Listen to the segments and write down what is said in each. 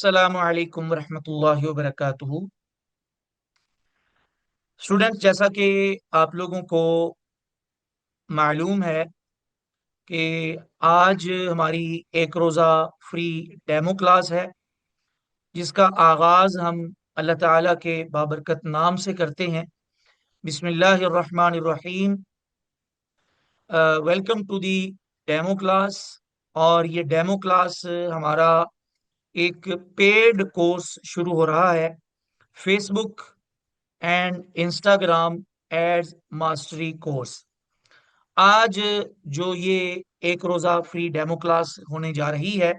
अस्सलामु अलैकुम वरहमतुल्लाहि वबरकातुहू। स्टूडेंट्स, जैसा कि आप लोगों को मालूम है कि आज हमारी एक रोज़ा फ्री डेमो क्लास है, जिसका आगाज़ हम अल्लाह ताला के बाबरकत नाम से करते हैं। बिस्मिल्लाहिर्रहमानिर्रहीम। Welcome to the demo class. और ये डेमो क्लास हमारा एक पेड कोर्स शुरू हो रहा है, Facebook and Instagram ads mastery course. आज जो ये एक रोजा फ्री डेमो क्लास होने जा रही है,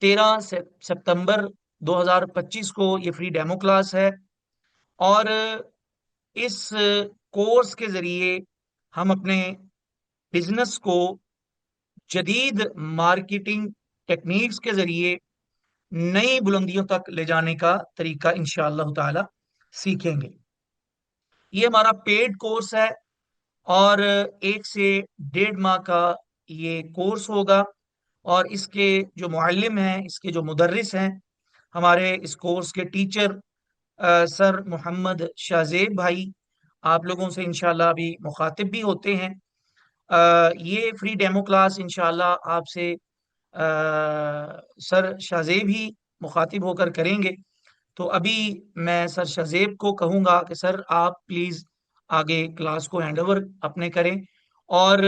13 सितंबर 2025 को ये फ्री डेमो क्लास है। और इस कोर्स के जरिए हम अपने बिजनेस को जदीद मार्केटिंग टेक्निक्स के जरिए नई बुलंदियों तक ले जाने का तरीका इंशाअल्लाह ताला सीखेंगे। ये हमारा पेड कोर्स है और 1 से 1.5 माह का ये कोर्स होगा। और इसके जो मुअल्लिम हैं, इसके जो मुदर्रिस हैं, हमारे इस कोर्स के टीचर सर मोहम्मद शाहजेब भाई, आप लोगों से इंशाल्लाह अभी मुखातिब भी होते हैं। ये फ्री डेमो क्लास इंशाल्लाह आपसे सर शाहजेब ही मुखातिब होकर करेंगे। तो अभी मैं सर शाहजेब को कहूंगा कि सर आप प्लीज आगे क्लास को हैंड ओवर अपने करें। और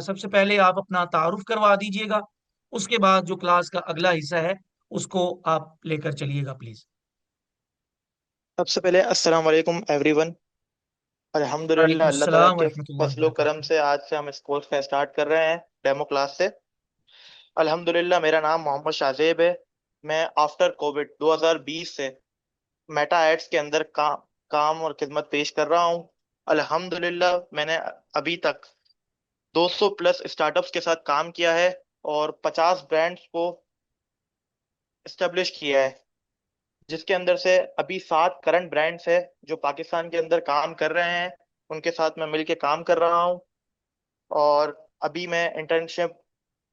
सबसे पहले आप अपना तारुफ करवा दीजिएगा। उसके बाद जो क्लास का अगला हिस्सा है उसको आप लेकर चलिएगा प्लीज। सबसे पहले अस्सलाम वालेकुम एवरीवन। अल्हम्दुलिल्लाह, वालेकुम अल्लाह ताला अस्सलाम के वरहमतुल्लाहि फजलो करम वबरकातुहू। से आज से हम इस कोर्स का स्टार्ट कर रहे हैं, डेमो क्लास से। अल्हम्दुलिल्लाह, मेरा नाम मोहम्मद शाहजेब है। मैं आफ्टर कोविड 2020 से मेटा एड्स के अंदर काम और खिदमत पेश कर रहा हूँ। अल्हम्दुलिल्लाह, मैंने अभी तक 200 प्लस स्टार्टअप्स के साथ काम किया है और 50 ब्रांड्स को एस्टेब्लिश किया है, जिसके अंदर से अभी 7 करंट ब्रांड्स है जो पाकिस्तान के अंदर काम कर रहे हैं। उनके साथ मैं मिलके काम कर रहा हूँ। और अभी मैं इंटर्नशिप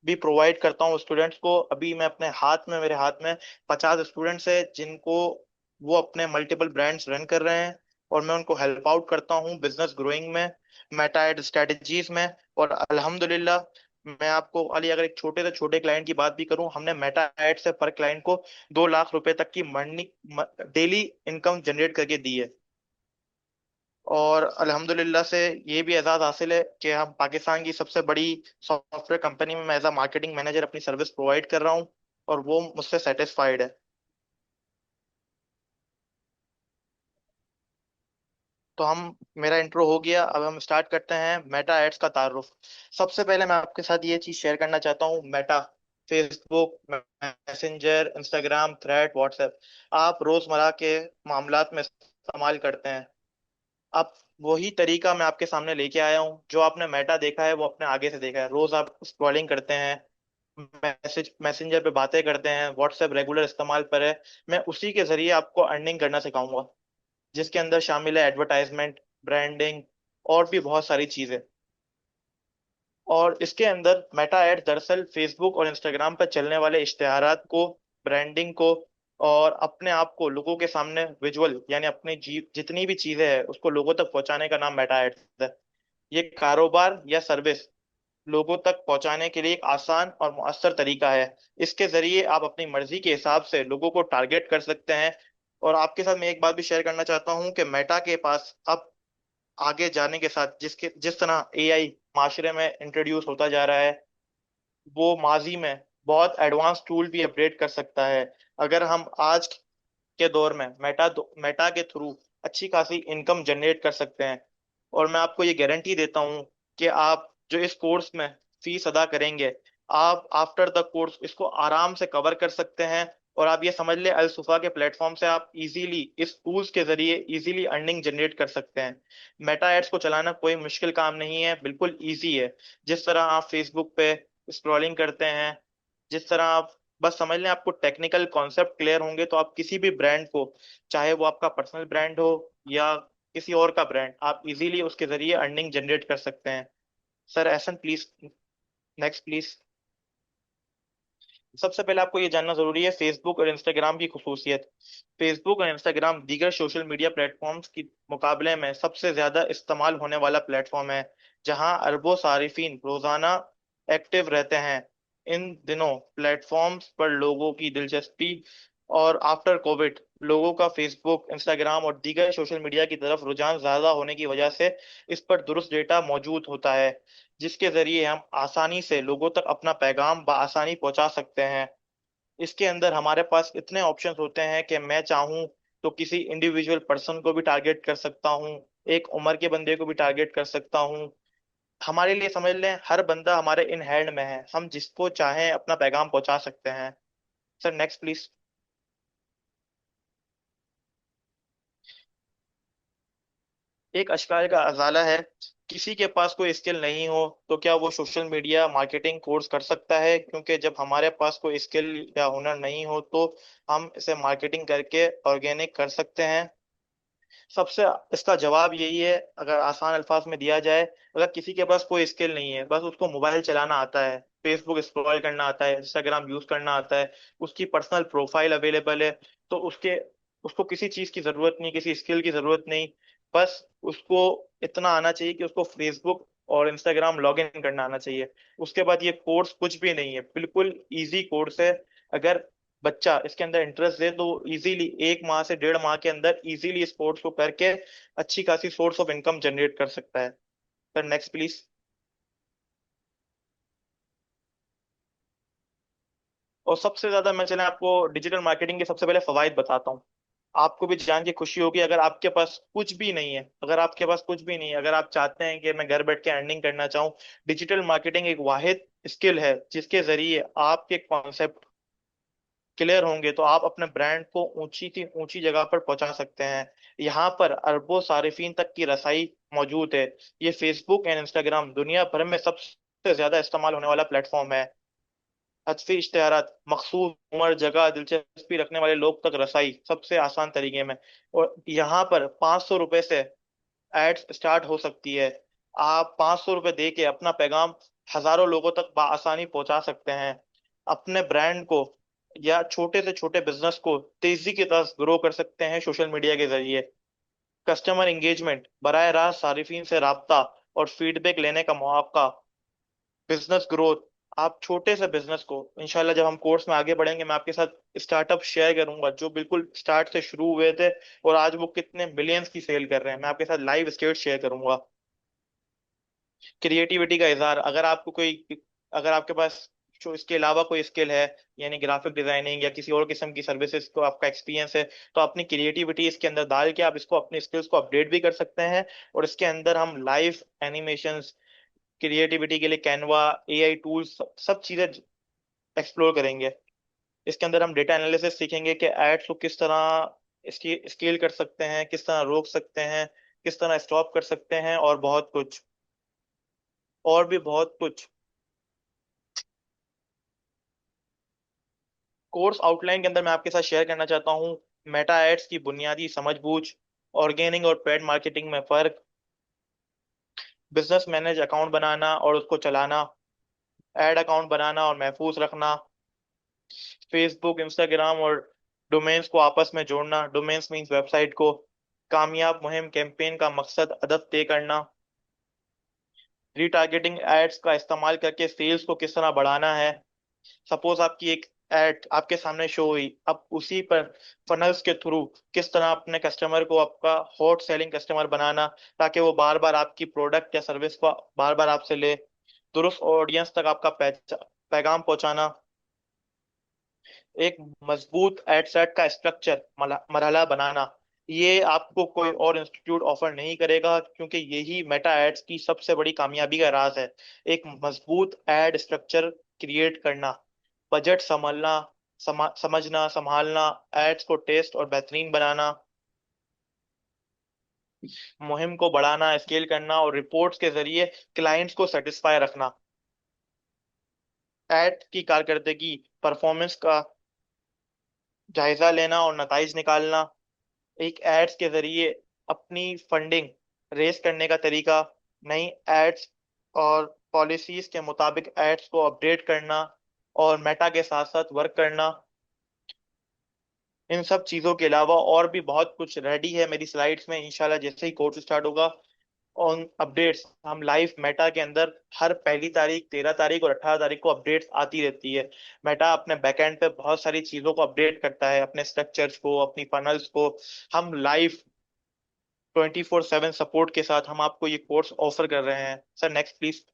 भी प्रोवाइड करता हूँ स्टूडेंट्स को। अभी मैं मेरे हाथ में 50 स्टूडेंट्स है जिनको वो अपने मल्टीपल ब्रांड्स रन कर रहे हैं, और मैं उनको हेल्प आउट करता हूँ बिजनेस ग्रोइंग में, मेटा एड स्ट्रेटजीज में। और अल्हम्दुलिल्लाह, मैं आपको अली अगर एक छोटे से छोटे क्लाइंट की बात भी करूं, हमने मेटा एड से पर क्लाइंट को 2 लाख रुपए तक की मर्निंग डेली इनकम जनरेट करके दी है। और अल्हम्दुलिल्लाह से ये भी एजाज हासिल है कि हम पाकिस्तान की सबसे बड़ी सॉफ्टवेयर कंपनी में मैं एज अ मार्केटिंग मैनेजर अपनी सर्विस प्रोवाइड कर रहा हूँ, और वो मुझसे सेटिस्फाइड है। तो हम मैरा इंट्रो हो गया, अब हम स्टार्ट करते हैं मेटा एड्स का तारुफ। सबसे पहले मैं आपके साथ ये चीज शेयर करना चाहता हूँ। Meta, Facebook, messenger, Instagram, thread, WhatsApp, आप रोजमर्रा के मामलात में इस्तेमाल करते हैं। आप वही तरीका मैं आपके सामने लेके आया हूँ। जो आपने मेटा देखा है वो अपने आगे से देखा है। रोज आप स्क्रॉलिंग करते हैं, मैसेंजर पे बातें करते हैं, व्हाट्सएप रेगुलर इस्तेमाल पर है। मैं उसी के जरिए आपको अर्निंग करना सिखाऊंगा, जिसके अंदर शामिल है एडवर्टाइजमेंट, ब्रांडिंग, और भी बहुत सारी चीजें। और इसके अंदर मेटा एड दरअसल फेसबुक और इंस्टाग्राम पर चलने वाले इश्तेहारात को, ब्रांडिंग को, और अपने आप को लोगों के सामने विजुअल यानी अपनी जितनी भी चीजें हैं उसको लोगों तक पहुंचाने का नाम मेटा एड्स है। ये कारोबार या सर्विस लोगों तक पहुंचाने के लिए एक आसान और मुअस्सर तरीका है। इसके जरिए आप अपनी मर्जी के हिसाब से लोगों को टारगेट कर सकते हैं। और आपके साथ मैं एक बात भी शेयर करना चाहता हूँ कि मेटा के पास अब आगे जाने के साथ जिस तरह एआई माशरे में इंट्रोड्यूस होता जा रहा है, वो माजी में बहुत एडवांस टूल भी अपडेट कर सकता है। अगर हम आज के दौर में मेटा के थ्रू अच्छी खासी इनकम जनरेट कर सकते हैं। और मैं आपको ये गारंटी देता हूँ कि आप जो इस कोर्स में फीस अदा करेंगे, आप आफ्टर द कोर्स इसको आराम से कवर कर सकते हैं। और आप ये समझ ले, अल सुफा के प्लेटफॉर्म से आप इजीली इस टूल्स के जरिए इजीली अर्निंग जनरेट कर सकते हैं। मेटा एड्स को चलाना कोई मुश्किल काम नहीं है, बिल्कुल इजी है। जिस तरह आप फेसबुक पे स्क्रॉलिंग करते हैं, जिस तरह आप बस समझ लें, आपको टेक्निकल कॉन्सेप्ट क्लियर होंगे तो आप किसी भी ब्रांड को, चाहे वो आपका पर्सनल ब्रांड हो या किसी और का ब्रांड, आप इजीली उसके जरिए अर्निंग जनरेट कर सकते हैं। Sir Ehsan please, next please. सबसे पहले आपको ये जानना जरूरी है फेसबुक और इंस्टाग्राम की खसूसियत। फेसबुक और इंस्टाग्राम दीगर सोशल मीडिया प्लेटफॉर्म्स के मुकाबले में सबसे ज्यादा इस्तेमाल होने वाला प्लेटफॉर्म है, जहां अरबों सारिफिन रोजाना एक्टिव रहते हैं। इन दिनों प्लेटफॉर्म्स पर लोगों की दिलचस्पी और आफ्टर कोविड लोगों का फेसबुक, इंस्टाग्राम और दीगर सोशल मीडिया की तरफ रुझान ज्यादा होने की वजह से इस पर दुरुस्त डेटा मौजूद होता है, जिसके जरिए हम आसानी से लोगों तक अपना पैगाम बआसानी पहुंचा सकते हैं। इसके अंदर हमारे पास इतने ऑप्शंस होते हैं कि मैं चाहूँ तो किसी इंडिविजुअल पर्सन को भी टारगेट कर सकता हूँ, एक उम्र के बंदे को भी टारगेट कर सकता हूँ। हमारे लिए समझ लें हर बंदा हमारे इन हैंड में है, हम जिसको चाहें अपना पैगाम पहुंचा सकते हैं। Sir next please. एक अशकाल का अजाला है, किसी के पास कोई स्किल नहीं हो तो क्या वो सोशल मीडिया मार्केटिंग कोर्स कर सकता है? क्योंकि जब हमारे पास कोई स्किल या हुनर नहीं हो तो हम इसे मार्केटिंग करके ऑर्गेनिक कर सकते हैं। सबसे इसका जवाब यही है, अगर आसान अल्फाज में दिया जाए, अगर किसी के पास कोई स्किल नहीं है, बस उसको मोबाइल चलाना आता है, फेसबुक स्क्रॉल करना आता है, इंस्टाग्राम यूज करना आता है, उसकी पर्सनल प्रोफाइल अवेलेबल है, तो उसको किसी चीज की जरूरत नहीं, किसी स्किल की जरूरत नहीं। बस उसको इतना आना चाहिए कि उसको फेसबुक और इंस्टाग्राम लॉग इन करना आना चाहिए। उसके बाद ये कोर्स कुछ भी नहीं है, बिल्कुल इजी कोर्स है। अगर बच्चा इसके अंदर इंटरेस्ट दे तो इजीली 1 माह से 1.5 माह के अंदर इजीली इस कोर्स को करके अच्छी खासी सोर्स ऑफ इनकम जनरेट कर सकता है। Sir next please. और सबसे ज्यादा मैं चले आपको डिजिटल मार्केटिंग के सबसे पहले फवाइद बताता हूँ। आपको भी जान के खुशी होगी, अगर आपके पास कुछ भी नहीं है, अगर आपके पास कुछ भी नहीं है, अगर आप चाहते हैं कि मैं घर बैठ के अर्निंग करना चाहूँ, डिजिटल मार्केटिंग एक वाहिद स्किल है जिसके जरिए आपके कॉन्सेप्ट क्लियर होंगे तो आप अपने ब्रांड को ऊंची थी ऊंची जगह पर पहुंचा सकते हैं। यहाँ पर अरबों सारिफिन तक की रसाई मौजूद है। ये फेसबुक एंड इंस्टाग्राम दुनिया भर में सबसे ज्यादा इस्तेमाल होने वाला प्लेटफॉर्म है। हदफी इश्तेहारात, मखसूस उम्र, जगह, दिलचस्पी रखने वाले लोग तक रसाई सबसे आसान तरीके में। और यहाँ पर 500 रुपए से एड्स स्टार्ट हो सकती है। आप 500 रुपए दे के अपना पैगाम हजारों लोगों तक बआसानी पहुंचा सकते हैं। अपने ब्रांड को या छोटे से छोटे बिजनेस को तेजी के साथ ग्रो कर सकते हैं सोशल मीडिया के जरिए। कस्टमर इंगेजमेंट, बराह रास्त सारिफिन से राब्ता और फीडबैक लेने का मौका, बिजनेस ग्रोथ। आप छोटे से बिजनेस को इंशाल्लाह जब हम कोर्स में आगे बढ़ेंगे मैं आपके साथ स्टार्टअप शेयर करूंगा जो बिल्कुल स्टार्ट से शुरू हुए थे और आज वो कितने मिलियंस की सेल कर रहे हैं, मैं आपके साथ लाइव स्टेट शेयर करूंगा। क्रिएटिविटी का इजहार, अगर आपके पास जो इसके अलावा कोई स्किल है, यानी ग्राफिक डिजाइनिंग या किसी और किस्म की सर्विसेज को आपका एक्सपीरियंस है, तो अपनी क्रिएटिविटी इसके अंदर डाल के आप इसको अपनी स्किल्स को अपडेट भी कर सकते हैं। और इसके अंदर हम लाइव एनिमेशंस, क्रिएटिविटी के लिए कैनवा, एआई टूल्स, सब चीजें एक्सप्लोर करेंगे। इसके अंदर हम डेटा एनालिसिस सीखेंगे कि एड्स को किस तरह इसकी स्केल कर सकते हैं, किस तरह रोक सकते हैं, किस तरह स्टॉप कर सकते हैं, और बहुत कुछ, और भी बहुत कुछ। कोर्स आउटलाइन के अंदर मैं आपके साथ शेयर करना चाहता हूँ मेटा एड्स की बुनियादी समझबूझ, ऑर्गेनिक और पेड मार्केटिंग में फर्क, बिजनेस मैनेज अकाउंट बनाना और उसको चलाना, एड अकाउंट बनाना और महफूज रखना, फेसबुक, इंस्टाग्राम और डोमेन्स को आपस में जोड़ना, डोमेन्स मींस वेबसाइट को, कामयाब मुहिम कैंपेन का मकसद हदफ तय करना, रीटारगेटिंग एड्स का इस्तेमाल करके सेल्स को किस तरह बढ़ाना है। सपोज आपकी एक एड आपके सामने शो हुई, अब उसी पर फनल्स के थ्रू किस तरह अपने कस्टमर को आपका हॉट सेलिंग कस्टमर बनाना, ताकि वो बार बार आपकी प्रोडक्ट या सर्विस को बार बार आपसे ले, दुरुस्त ऑडियंस तक आपका पैगाम पहुंचाना, एक मजबूत एड सेट का स्ट्रक्चर मरहला बनाना। ये आपको कोई और इंस्टीट्यूट ऑफर नहीं करेगा, क्योंकि यही मेटा एड्स की सबसे बड़ी कामयाबी का राज है। एक मजबूत एड स्ट्रक्चर क्रिएट करना, बजट संभलना, समझना, संभालना, एड्स को टेस्ट और बेहतरीन बनाना, मुहिम को बढ़ाना, स्केल करना और रिपोर्ट्स के जरिए क्लाइंट्स को सेटिस्फाई रखना, एड की कारकर्दगी, परफॉर्मेंस का जायजा लेना और नताइज निकालना, एक एड्स के जरिए अपनी फंडिंग रेस करने का तरीका, नई एड्स और पॉलिसीज के मुताबिक एड्स को अपडेट करना, और मेटा के साथ साथ वर्क करना। इन सब चीजों के अलावा और भी बहुत कुछ रेडी है मेरी स्लाइड्स में। इंशाल्लाह जैसे ही कोर्स स्टार्ट होगा, ऑन अपडेट्स हम लाइव मेटा के अंदर हर पहली तारीख, 13 तारीख और 18 तारीख को अपडेट्स आती रहती है। मेटा अपने बैकएंड पे बहुत सारी चीजों को अपडेट करता है, अपने स्ट्रक्चर्स को, अपनी फनल्स को। हम लाइव 24/7 सपोर्ट के साथ हम आपको ये कोर्स ऑफर कर रहे हैं। Sir next please.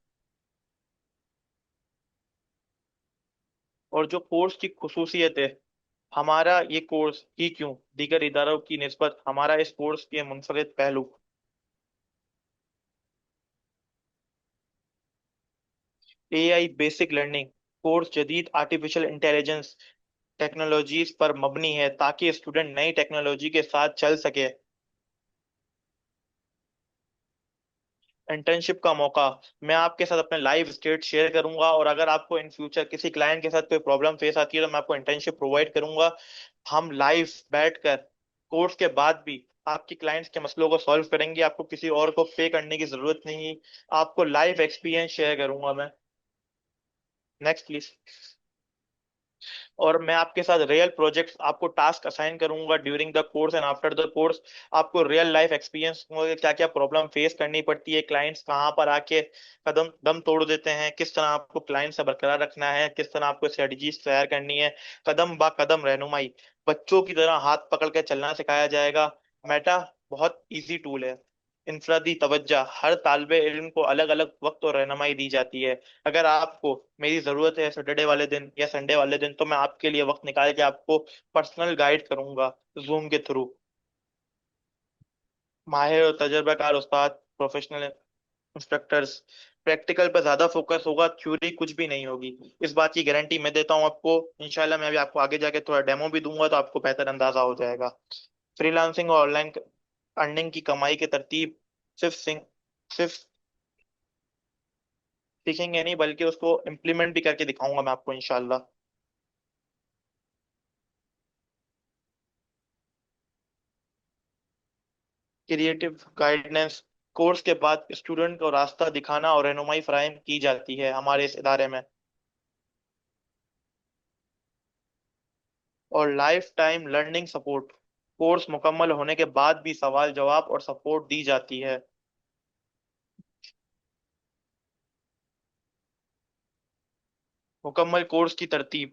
और जो कोर्स की खुसूसियत है, हमारा ये कोर्स ही क्यों दीगर इदारों की निस्बत, हमारा इस कोर्स के मुनफरद पहलू, एआई बेसिक लर्निंग कोर्स जदीद आर्टिफिशियल इंटेलिजेंस टेक्नोलॉजीज पर मबनी है ताकि स्टूडेंट नई टेक्नोलॉजी के साथ चल सके। इंटर्नशिप का मौका, मैं आपके साथ अपने लाइव स्टेट शेयर करूंगा, और अगर आपको इन फ्यूचर किसी क्लाइंट के साथ कोई प्रॉब्लम फेस आती है तो मैं आपको इंटर्नशिप प्रोवाइड करूंगा। हम लाइव बैठकर कोर्स के बाद भी आपकी क्लाइंट्स के मसलों को सॉल्व करेंगे। आपको किसी और को पे करने की जरूरत नहीं, आपको लाइव एक्सपीरियंस शेयर करूंगा मैं। Next please. और मैं आपके साथ रियल प्रोजेक्ट्स, आपको टास्क असाइन करूंगा during the course and after the course. आपको रियल लाइफ एक्सपीरियंस, क्या क्या प्रॉब्लम फेस करनी पड़ती है, क्लाइंट्स कहाँ पर आके कदम दम तोड़ देते हैं, किस तरह आपको क्लाइंट से बरकरार रखना है, किस तरह आपको स्ट्रेटजीज तैयार करनी है, कदम बा कदम रहनुमाई, बच्चों की तरह हाथ पकड़ के चलना सिखाया जाएगा। मेटा बहुत इजी टूल है। इंफरादी तवज्जा, हर तालिबे इल्म को अलग अलग वक्त और रहनुमाई दी जाती है। अगर आपको मेरी जरूरत है सैटरडे वाले दिन या संडे वाले दिन, तो मैं आपके लिए वक्त निकाल के आपको पर्सनल गाइड करूंगा जूम के थ्रू। माहिर और तजर्बाकार उस्ताद, प्रोफेशनल इंस्ट्रक्टर्स, प्रैक्टिकल पर ज्यादा फोकस होगा, थ्योरी कुछ भी नहीं होगी। इस बात की गारंटी मैं देता हूँ आपको। इंशाल्लाह मैं अभी आपको आगे जाके थोड़ा डेमो भी दूंगा तो आपको बेहतर अंदाजा हो जाएगा। फ्रीलांसिंग और ऑनलाइन अर्निंग की कमाई की तरतीब, सिर्फ सीखेंगे नहीं बल्कि उसको इम्प्लीमेंट भी करके दिखाऊंगा मैं आपको इंशाल्लाह। क्रिएटिव गाइडेंस, कोर्स के बाद स्टूडेंट को रास्ता दिखाना और रहनुमाई फराहम की जाती है हमारे इस इदारे में। और life time learning support, course मुकम्मल होने के बाद भी सवाल जवाब और सपोर्ट दी जाती है। मुकम्मल कोर्स की तरतीब,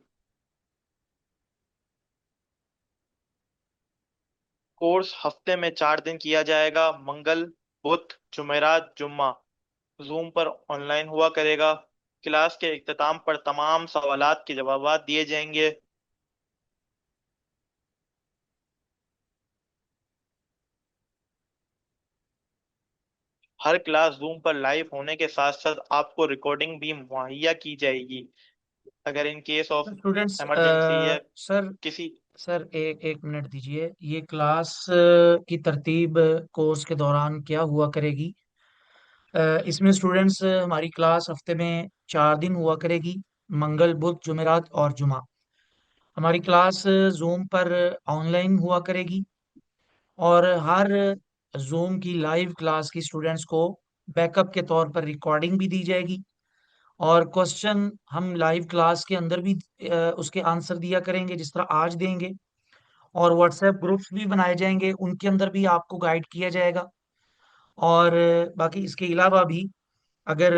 कोर्स हफ्ते में 4 दिन किया जाएगा, मंगल, बुध, जुमेरात, जुम्मा। जूम पर ऑनलाइन हुआ करेगा। क्लास के इख्तिताम पर तमाम सवालात के जवाब दिए जाएंगे। हर क्लास जूम पर लाइव होने के साथ साथ आपको रिकॉर्डिंग भी मुहैया की जाएगी, अगर in case of students, emergency या सर किसी। सर एक एक मिनट दीजिए। ये क्लास की तरतीब कोर्स के दौरान क्या हुआ करेगी? इसमें स्टूडेंट्स, हमारी क्लास हफ्ते में 4 दिन हुआ करेगी, मंगल बुध जुमेरात और जुमा। हमारी क्लास जूम पर ऑनलाइन हुआ करेगी, और हर जूम की लाइव क्लास की स्टूडेंट्स को बैकअप के तौर पर रिकॉर्डिंग भी दी जाएगी, और क्वेश्चन हम लाइव क्लास के अंदर भी उसके आंसर दिया करेंगे जिस तरह आज देंगे। और व्हाट्सएप ग्रुप्स भी बनाए जाएंगे, उनके अंदर भी आपको गाइड किया जाएगा। और बाकी इसके अलावा भी अगर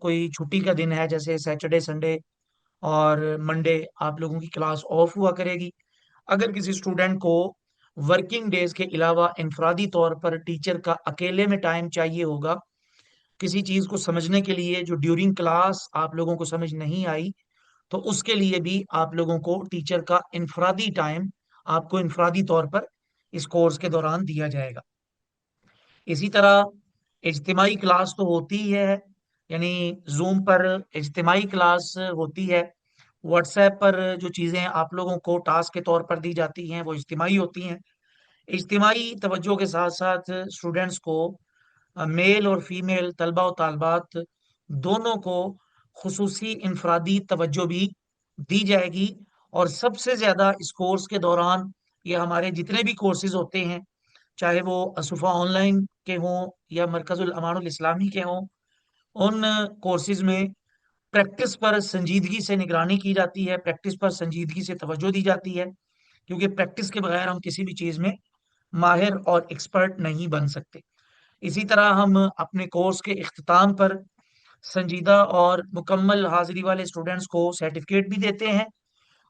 कोई छुट्टी का दिन है, जैसे सैटरडे संडे और मंडे, आप लोगों की क्लास ऑफ हुआ करेगी। अगर किसी स्टूडेंट को वर्किंग डेज के अलावा इनफरादी तौर पर टीचर का अकेले में टाइम चाहिए होगा किसी चीज को समझने के लिए जो ड्यूरिंग क्लास आप लोगों को समझ नहीं आई, तो उसके लिए भी आप लोगों को टीचर का इनफरादी टाइम आपको इनफरादी तौर पर इस कोर्स के दौरान दिया जाएगा। इसी तरह इज्तिमाई क्लास तो होती ही है, यानी जूम पर इज्तिमाई क्लास होती है। व्हाट्सएप पर जो चीज़ें आप लोगों को टास्क के तौर पर दी जाती हैं वो इज्तिमाई होती हैं। इज्तिमाई तवज्जो के साथ साथ स्टूडेंट्स को, मेल और फीमेल तलबा और तालबात दोनों को खुसूसी इनफरादी तवज्जो भी दी जाएगी। और सबसे ज़्यादा इस कोर्स के दौरान, ये हमारे जितने भी कोर्सेज होते हैं, चाहे वो असुफा ऑनलाइन के हों या मरकजुल अमानुल इस्लामी के हों, उन कोर्सेज में प्रैक्टिस पर संजीदगी से निगरानी की जाती है, प्रैक्टिस पर संजीदगी से तवज्जो दी जाती है, क्योंकि प्रैक्टिस के बगैर हम किसी भी चीज में माहिर और एक्सपर्ट नहीं बन सकते। इसी तरह हम अपने कोर्स के इख्तिताम पर संजीदा और मुकम्मल हाजिरी वाले स्टूडेंट्स को सर्टिफिकेट भी देते हैं।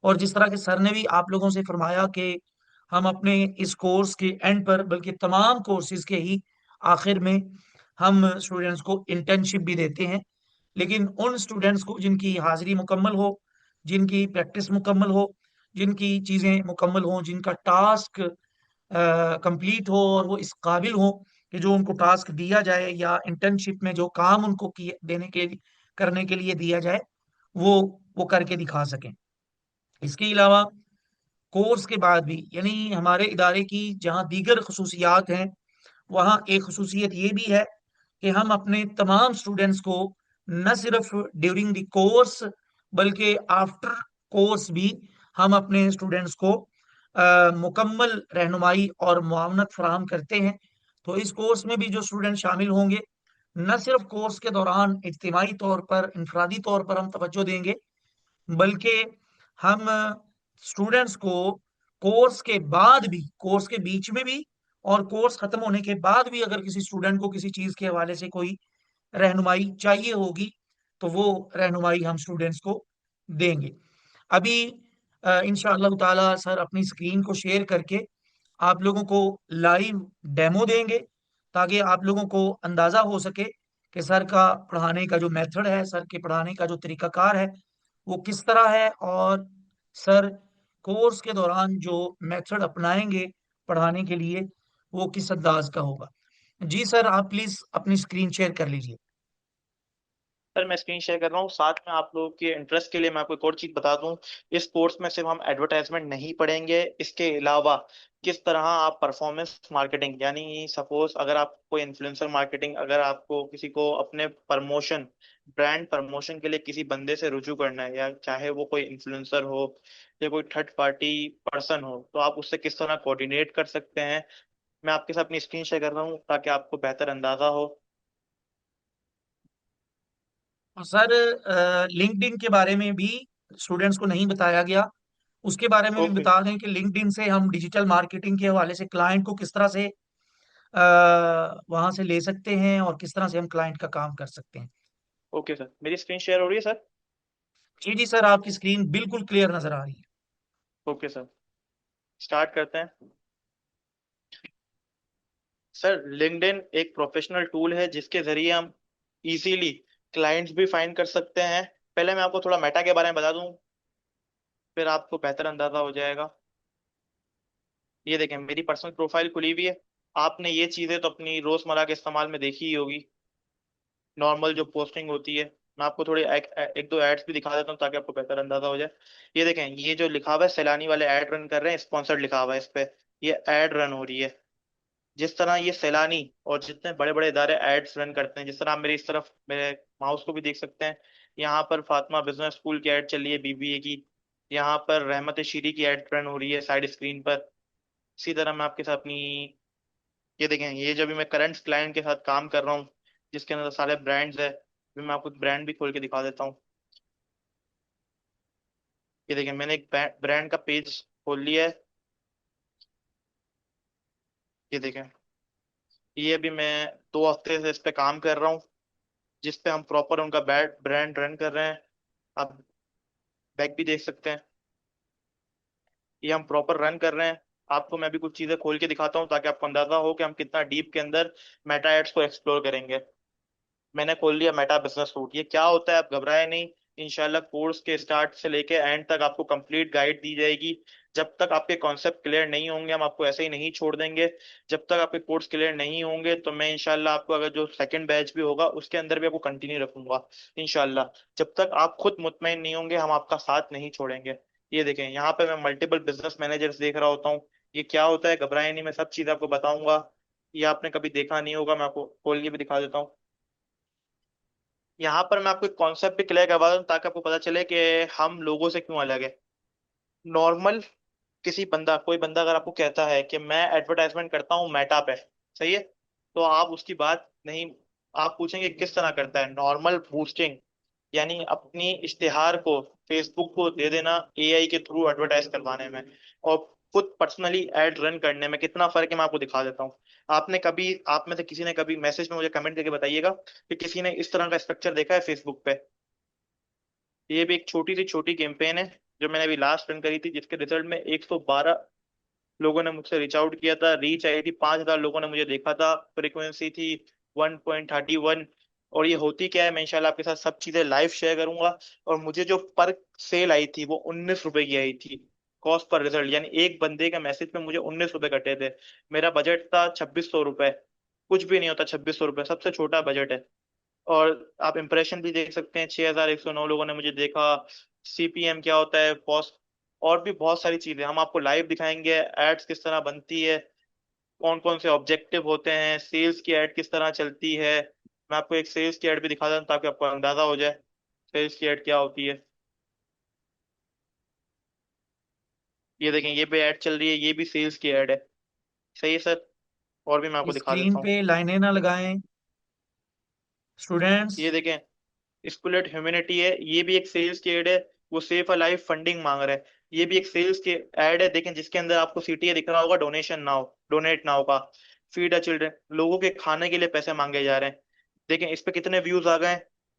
और जिस तरह के सर ने भी आप लोगों से फरमाया कि हम अपने इस कोर्स के एंड पर, बल्कि तमाम कोर्सेज के ही आखिर में, हम स्टूडेंट्स को इंटर्नशिप भी देते हैं। लेकिन उन स्टूडेंट्स को जिनकी हाजिरी मुकम्मल हो, जिनकी प्रैक्टिस मुकम्मल हो, जिनकी चीज़ें मुकम्मल हो, जिनका टास्क कंप्लीट हो और वो इस काबिल हो कि जो उनको टास्क दिया जाए या इंटर्नशिप में जो काम उनको किए देने के करने के लिए दिया जाए, वो वो करके दिखा सकें। इसके अलावा कोर्स के बाद भी, यानी हमारे इदारे की जहाँ दीगर खसूसियात हैं, वहाँ एक खसूसियत ये भी है कि हम अपने तमाम स्टूडेंट्स को न सिर्फ ड्यूरिंग द कोर्स बल्कि आफ्टर कोर्स भी हम अपने स्टूडेंट्स को मुकम्मल रहनुमाई और मुआवनत फराहम करते हैं। तो इस कोर्स में भी जो स्टूडेंट शामिल होंगे, न सिर्फ कोर्स के दौरान इज्तिमाई तौर पर, इनफरादी तौर पर हम तवज्जो देंगे, बल्कि हम स्टूडेंट्स को कोर्स के बाद भी, कोर्स के बीच में भी और कोर्स खत्म होने के बाद भी, अगर किसी स्टूडेंट को किसी चीज के हवाले से कोई रहनुमाई चाहिए होगी, तो वो रहनुमाई हम स्टूडेंट्स को देंगे। अभी इंशाअल्लाह ताला सर अपनी स्क्रीन को शेयर करके आप लोगों को लाइव डेमो देंगे, ताकि आप लोगों को अंदाजा हो सके कि सर का पढ़ाने का जो मेथड है, सर के पढ़ाने का जो तरीकाकार है, वो किस तरह है। और सर कोर्स के दौरान जो मेथड अपनाएंगे पढ़ाने के लिए, वो किस अंदाज का होगा। जी सर, आप प्लीज अपनी स्क्रीन शेयर कर लीजिए। सर मैं स्क्रीन शेयर कर रहा हूँ। साथ में आप लोगों के इंटरेस्ट के लिए मैं आपको एक और चीज बता दूं। इस कोर्स में सिर्फ हम एडवर्टाइजमेंट नहीं पढ़ेंगे, इसके अलावा किस तरह आप परफॉर्मेंस मार्केटिंग, यानी सपोज अगर आप कोई इन्फ्लुएंसर मार्केटिंग, अगर आपको किसी को अपने प्रमोशन, ब्रांड प्रमोशन के लिए किसी बंदे से रुजू करना है, या चाहे वो कोई इन्फ्लुएंसर हो या कोई थर्ड पार्टी पर्सन हो, तो आप उससे किस तरह कोऑर्डिनेट कर सकते हैं। मैं आपके साथ अपनी स्क्रीन शेयर कर रहा हूँ ताकि आपको बेहतर अंदाजा हो। और सर लिंक्डइन के बारे में भी स्टूडेंट्स को नहीं बताया गया, उसके बारे में भी ओके। बता दें कि लिंक्डइन से हम डिजिटल मार्केटिंग के हवाले से क्लाइंट को किस तरह से वहां से ले सकते हैं और किस तरह से हम क्लाइंट का काम कर सकते हैं। ओके सर, मेरी स्क्रीन शेयर हो रही है सर? जी जी सर, आपकी स्क्रीन बिल्कुल क्लियर नजर आ रही है। ओके सर, स्टार्ट करते हैं। सर लिंक्डइन एक प्रोफेशनल टूल है जिसके जरिए हम इजीली क्लाइंट्स भी फाइंड कर सकते हैं। पहले मैं आपको थोड़ा मेटा के बारे में बता दूं, फिर आपको बेहतर अंदाजा हो जाएगा। ये देखें, मेरी पर्सनल प्रोफाइल खुली हुई है। आपने ये चीजें तो अपनी रोजमर्रा के इस्तेमाल में देखी ही होगी, नॉर्मल जो पोस्टिंग होती है। मैं आपको थोड़े एक दो एड्स भी दिखा देता हूँ ताकि आपको बेहतर अंदाजा हो जाए। ये देखें, ये जो लिखा हुआ है सैलानी वाले ऐड रन कर रहे हैं, स्पॉन्सर्ड लिखा हुआ है इस पे, ये ऐड रन हो रही है। जिस तरह ये सैलानी और जितने बड़े बड़े इदारे एड्स रन करते हैं, जिस तरह आप मेरी इस तरफ मेरे माउस को भी देख सकते हैं, यहाँ पर फातिमा बिजनेस स्कूल की ऐड चल रही है, बीबीए की। यहाँ पर रहमत शीरी की ऐड रन हो रही है साइड स्क्रीन पर। इसी तरह मैं आपके साथ अपनी, ये देखें, ये जब भी मैं करंट क्लाइंट के साथ काम कर रहा हूँ जिसके अंदर सारे ब्रांड्स है, भी मैं आपको ब्रांड भी खोल के दिखा देता हूँ। ये देखें, मैंने एक ब्रांड का पेज खोल लिया है। ये देखें, ये अभी मैं 2 हफ्ते से इस पे काम कर रहा हूँ, जिस पे हम प्रॉपर उनका ब्रांड रन कर रहे हैं। आप बैक भी देख सकते हैं, ये हम प्रॉपर रन कर रहे हैं। आपको मैं भी कुछ चीजें खोल के दिखाता हूँ ताकि आपको अंदाजा हो कि हम कितना डीप के अंदर मेटा एड्स को एक्सप्लोर करेंगे। मैंने खोल लिया मेटा बिजनेस सूट। ये क्या होता है आप घबराए नहीं, इंशाल्लाह कोर्स के स्टार्ट से लेके एंड तक आपको कंप्लीट गाइड दी जाएगी। जब तक आपके कॉन्सेप्ट क्लियर नहीं होंगे हम आपको ऐसे ही नहीं छोड़ देंगे। जब तक आपके कोर्स क्लियर नहीं होंगे तो मैं इंशाल्लाह आपको, अगर जो सेकंड बैच भी होगा उसके अंदर भी आपको कंटिन्यू रखूंगा इंशाल्लाह। जब तक आप खुद मुतमईन नहीं होंगे हम आपका साथ नहीं छोड़ेंगे। ये देखें, यहाँ पे मैं मल्टीपल बिजनेस मैनेजर्स देख रहा होता हूँ। ये क्या होता है घबराए नहीं, मैं सब चीज़ आपको बताऊंगा। ये आपने कभी देखा नहीं होगा, मैं आपको खोल के भी दिखा देता हूँ। यहाँ पर मैं आपको एक कॉन्सेप्ट भी क्लियर करवा दूँ ताकि आपको पता चले कि हम लोगों से क्यों अलग है। नॉर्मल किसी बंदा, कोई बंदा अगर आपको कहता है कि मैं एडवर्टाइजमेंट करता हूँ मेटा पे, सही है, तो आप उसकी बात नहीं, आप पूछेंगे किस तरह करता है, नॉर्मल बूस्टिंग, यानी अपनी इश्तिहार को फेसबुक को दे देना एआई के थ्रू एडवर्टाइज करवाने में, और खुद पर्सनली एड रन करने में कितना फर्क है मैं आपको दिखा देता हूँ। आपने कभी, आप में से किसी ने कभी मैसेज में मुझे कमेंट करके बताइएगा कि किसी ने इस तरह का स्ट्रक्चर देखा है फेसबुक पे। ये भी एक छोटी सी छोटी कैंपेन है जो मैंने अभी लास्ट रन करी थी, जिसके रिजल्ट में 112 लोगों ने मुझसे रीच आउट किया था, रीच आई थी 5,000 लोगों ने मुझे देखा था, फ्रीक्वेंसी थी 1.31। और ये होती क्या है, मैं इंशाल्लाह आपके साथ सब चीजें लाइव शेयर करूंगा। और मुझे जो पर सेल आई थी वो 19 रुपए की आई थी, कॉस्ट पर रिजल्ट, यानी एक बंदे के मैसेज पे मुझे 19 रुपए कटे थे। मेरा बजट था 2600 रुपए, कुछ भी नहीं होता 2600 रुपए, सबसे छोटा बजट है। और आप इंप्रेशन भी देख सकते हैं, 6,109 लोगों ने मुझे देखा। सीपीएम क्या होता है, कॉस्ट, और भी बहुत सारी चीजें हम आपको लाइव दिखाएंगे, एड्स किस तरह बनती है, कौन कौन से ऑब्जेक्टिव होते हैं, सेल्स की एड किस तरह चलती है। मैं आपको एक सेल्स की एड भी दिखा दूं ताकि आपको अंदाजा हो जाए सेल्स की एड क्या होती है। ये देखें, ये भी एड चल रही है, ये भी सेल्स की एड है। सही है सर, और भी मैं आपको दिखा स्क्रीन देता हूँ। पे लाइनें ना लगाएं स्टूडेंट्स। ये देखें, स्पुलेट ह्यूमैनिटी है, ये भी एक सेल्स की एड है। वो सेफ अलाइव फंडिंग मांग रहा है, ये भी एक सेल्स की एड है। देखें, जिसके अंदर आपको सीटीए दिख रहा होगा, डोनेशन नाउ, डोनेट नाउ का। फीड अ चिल्ड्रन, लोगों के खाने के लिए पैसे मांगे जा रहे हैं। देखें इस पे कितने व्यूज आ गए,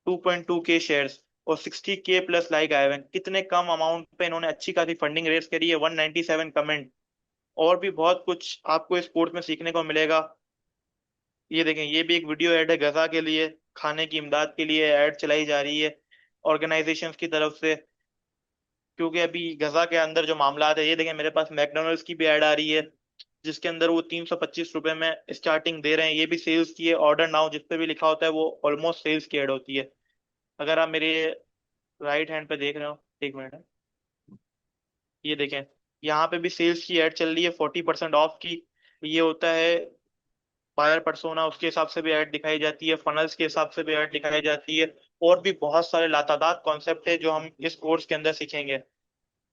2.2 के शेयर्स, और 60 के प्लस लाइक आए हुए हैं। कितने कम अमाउंट पे इन्होंने अच्छी खासी फंडिंग रेज करी है, 197 कमेंट। और भी बहुत कुछ आपको इस कोर्स में सीखने को मिलेगा। ये देखें, ये भी एक वीडियो ऐड है गजा के लिए, खाने की इमदाद के लिए ऐड चलाई जा रही है ऑर्गेनाइजेशंस की तरफ से, क्योंकि अभी गजा के अंदर जो मामला है। ये देखें, मेरे पास मैकडोनल्ड्स की भी ऐड आ रही है, जिसके अंदर वो 325 रुपए में स्टार्टिंग दे रहे हैं। ये भी सेल्स की है, ऑर्डर नाउ जिस पे भी लिखा होता है वो ऑलमोस्ट सेल्स की ऐड होती है। अगर आप मेरे राइट हैंड पे देख रहे हो, एक मिनट, ये देखें, यहाँ पे भी सेल्स की ऐड चल रही है 40% ऑफ की। ये होता है बायर पर्सोना, उसके हिसाब से भी ऐड दिखाई जाती है, फनल्स के हिसाब से भी ऐड दिखाई जाती है। और भी बहुत सारे लातादार कॉन्सेप्ट है जो हम इस कोर्स के अंदर सीखेंगे।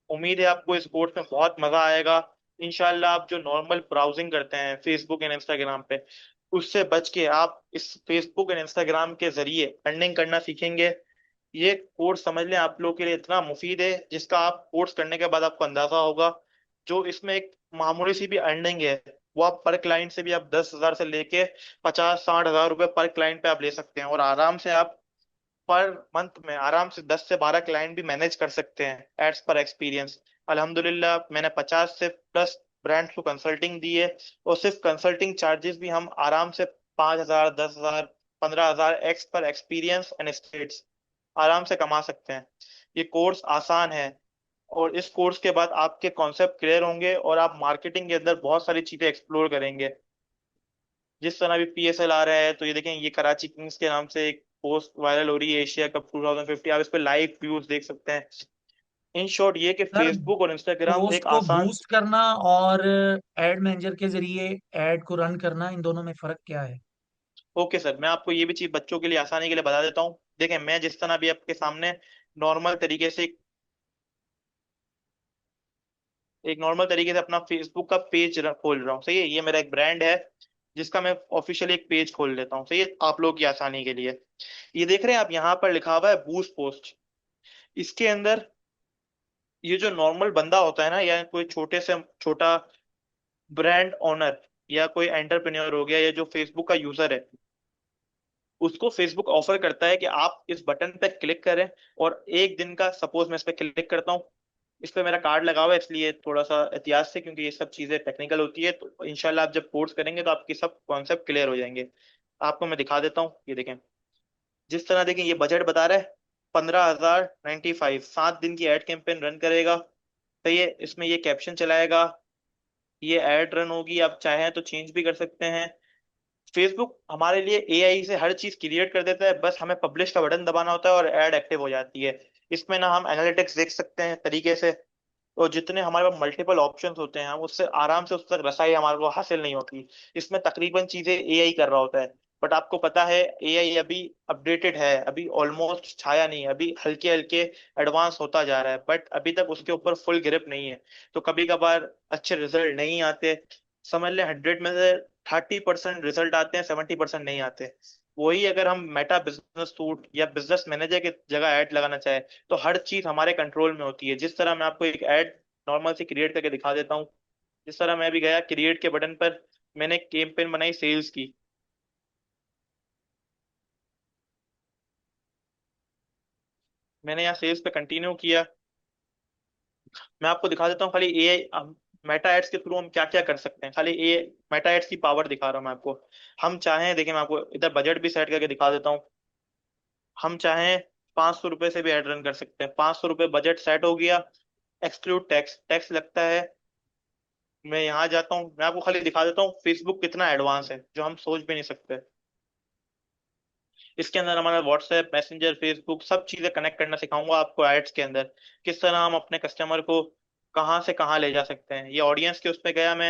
उम्मीद है आपको इस कोर्स में बहुत मजा आएगा। इंशाल्लाह आप जो नॉर्मल ब्राउजिंग करते हैं फेसबुक एंड इंस्टाग्राम पे, उससे बच के आप इस फेसबुक एंड इंस्टाग्राम के जरिए अर्निंग करना सीखेंगे। ये कोर्स समझ लें आप लोगों के लिए इतना मुफीद है, जिसका आप कोर्स करने के बाद आपको अंदाजा होगा। जो इसमें एक मामूली सी भी अर्निंग है, वो आप पर क्लाइंट से भी आप 10,000 से लेके 50-60 हजार रुपए पर क्लाइंट पे आप ले सकते हैं, और आराम से आप पर मंथ में आराम से 10 से 12 क्लाइंट भी मैनेज कर सकते हैं एड्स पर एक्सपीरियंस। अल्हम्दुलिल्लाह मैंने 50 से प्लस ब्रांड्स को कंसल्टिंग दी है, और सिर्फ कंसल्टिंग चार्जेस भी हम आराम से 5,000, 10,000, 15,000 एक्स पर एक्सपीरियंस एंड स्टेट्स आराम से कमा सकते हैं। ये कोर्स आसान है, और इस कोर्स के बाद आपके कॉन्सेप्ट क्लियर होंगे और आप मार्केटिंग के अंदर बहुत सारी चीजें एक्सप्लोर करेंगे। जिस तरह भी पीएसएल आ रहा है, तो ये देखें, ये कराची किंग्स के नाम से एक पोस्ट वायरल हो रही है, एशिया कप 2050, आप इस पे लाइव व्यूज देख सकते हैं। इन शॉर्ट ये कि सर, फेसबुक और इंस्टाग्राम पोस्ट एक को आसान। बूस्ट करना और एड मैनेजर के जरिए एड को रन करना, इन दोनों में फर्क क्या है? ओके सर, मैं आपको ये भी चीज बच्चों के लिए आसानी के लिए बता देता हूँ। देखें, मैं जिस तरह भी आपके सामने नॉर्मल तरीके से एक नॉर्मल तरीके से अपना फेसबुक का पेज खोल रहा हूँ, सही है, ये मेरा एक ब्रांड है जिसका मैं ऑफिशियली एक पेज खोल लेता हूँ, सही है, आप लोगों की आसानी के लिए। ये देख रहे हैं आप, यहाँ पर लिखा हुआ है बूस्ट पोस्ट। इसके अंदर ये जो नॉर्मल बंदा होता है ना, या कोई छोटे से छोटा ब्रांड ओनर, या कोई एंटरप्रेन्योर हो गया, या जो फेसबुक का यूजर है, उसको फेसबुक ऑफर करता है कि आप इस बटन पे क्लिक करें, और एक दिन का, सपोज मैं इस पे क्लिक करता हूँ, इस पे मेरा कार्ड लगा हुआ है इसलिए थोड़ा सा एहतियात से, क्योंकि ये सब चीजें टेक्निकल होती है, तो इंशाल्लाह आप जब कोर्स करेंगे तो आपके सब कॉन्सेप्ट क्लियर हो जाएंगे। आपको मैं दिखा देता हूँ, ये देखें, जिस तरह देखें, ये बजट बता रहा है 15,095, 7 दिन की एड कैंपेन रन करेगा। तो ये इसमें ये कैप्शन चलाएगा, ये एड रन होगी, आप चाहें तो चेंज भी कर सकते हैं। फेसबुक हमारे लिए एआई से हर चीज क्रिएट कर देता है, बस हमें पब्लिश का बटन दबाना होता है और एड एक्टिव हो जाती है। इसमें ना हम एनालिटिक्स देख सकते हैं तरीके से, और जितने हमारे पास मल्टीपल ऑप्शंस होते हैं हम उससे आराम से उस तक रसाई हमारे को हासिल नहीं होती। इसमें तकरीबन चीजें एआई कर रहा होता है, बट आपको पता है एआई अभी अपडेटेड है, अभी ऑलमोस्ट छाया नहीं है, अभी हल्के हल्के एडवांस होता जा रहा है, बट अभी तक उसके ऊपर फुल ग्रिप नहीं है। तो कभी कभार अच्छे रिजल्ट नहीं आते, समझ ले 100 में से 30% रिजल्ट आते हैं, 70% नहीं आते। वही अगर हम मेटा बिजनेस सूट या बिजनेस मैनेजर की जगह ऐड लगाना चाहे, तो हर चीज हमारे कंट्रोल में होती है। जिस तरह मैं आपको एक ऐड नॉर्मल से क्रिएट करके दिखा देता हूँ। जिस तरह मैं भी गया क्रिएट के बटन पर, मैंने कैंपेन बनाई सेल्स की। मैंने यहाँ सेल्स पे कंटिन्यू किया। मैं आपको दिखा देता हूँ खाली ए मेटा एड्स के थ्रू हम क्या क्या कर सकते हैं। खाली ए मेटा एड्स की पावर दिखा रहा हूँ मैं आपको। हम चाहें, देखिए मैं आपको इधर बजट भी सेट करके दिखा देता हूँ। हम चाहें 500 रुपये से भी एड रन कर सकते हैं। 500 रुपये बजट सेट हो गया। एक्सक्लूड टैक्स, टैक्स लगता है। मैं यहाँ जाता हूँ, मैं आपको खाली दिखा देता हूँ फेसबुक कितना एडवांस है, जो हम सोच भी नहीं सकते। इसके अंदर हमारा व्हाट्सएप, मैसेंजर, फेसबुक सब चीजें कनेक्ट करना सिखाऊंगा आपको एड्स के अंदर। किस तरह हम अपने कस्टमर को कहाँ से कहाँ ले जा सकते हैं। ये ऑडियंस के उस पर गया मैं।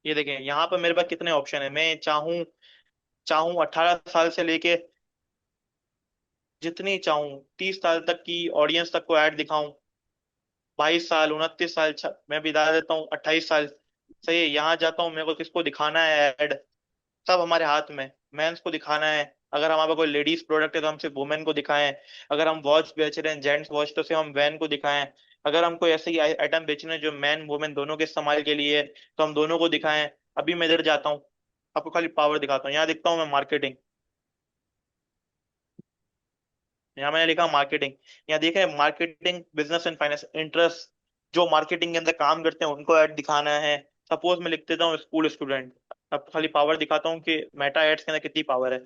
ये देखें यहाँ पर मेरे पास कितने ऑप्शन है। मैं चाहूँ चाहूँ 18 साल से लेके जितनी चाहूँ 30 साल तक की ऑडियंस तक को ऐड दिखाऊं। 22 साल, 29 साल, मैं भी डाल देता हूँ 28 साल। सही है, यहाँ जाता हूँ, मेरे को किसको दिखाना है ऐड, सब हमारे हाथ में। मेंस को दिखाना है, अगर हमारे पास कोई लेडीज प्रोडक्ट है तो हम सिर्फ वुमेन को दिखाएं। अगर हम वॉच बेच रहे हैं जेंट्स वॉच, तो सिर्फ हम वैन को दिखाएं। अगर हम कोई ऐसे ही आइटम बेच रहे हैं जो मैन वुमेन दोनों के इस्तेमाल के लिए है, तो हम दोनों को दिखाएं। अभी मैं इधर जाता हूँ, आपको खाली पावर दिखाता हूँ। यहाँ दिखता हूँ मैं मार्केटिंग। यहाँ मैंने लिखा मार्केटिंग। यहाँ देखे marketing business and finance interest, जो मार्केटिंग के अंदर काम करते हैं उनको ऐड दिखाना है। सपोज मैं लिख देता हूँ स्कूल स्टूडेंट। अब खाली पावर दिखाता हूँ कि मेटा एड्स के अंदर कितनी पावर है।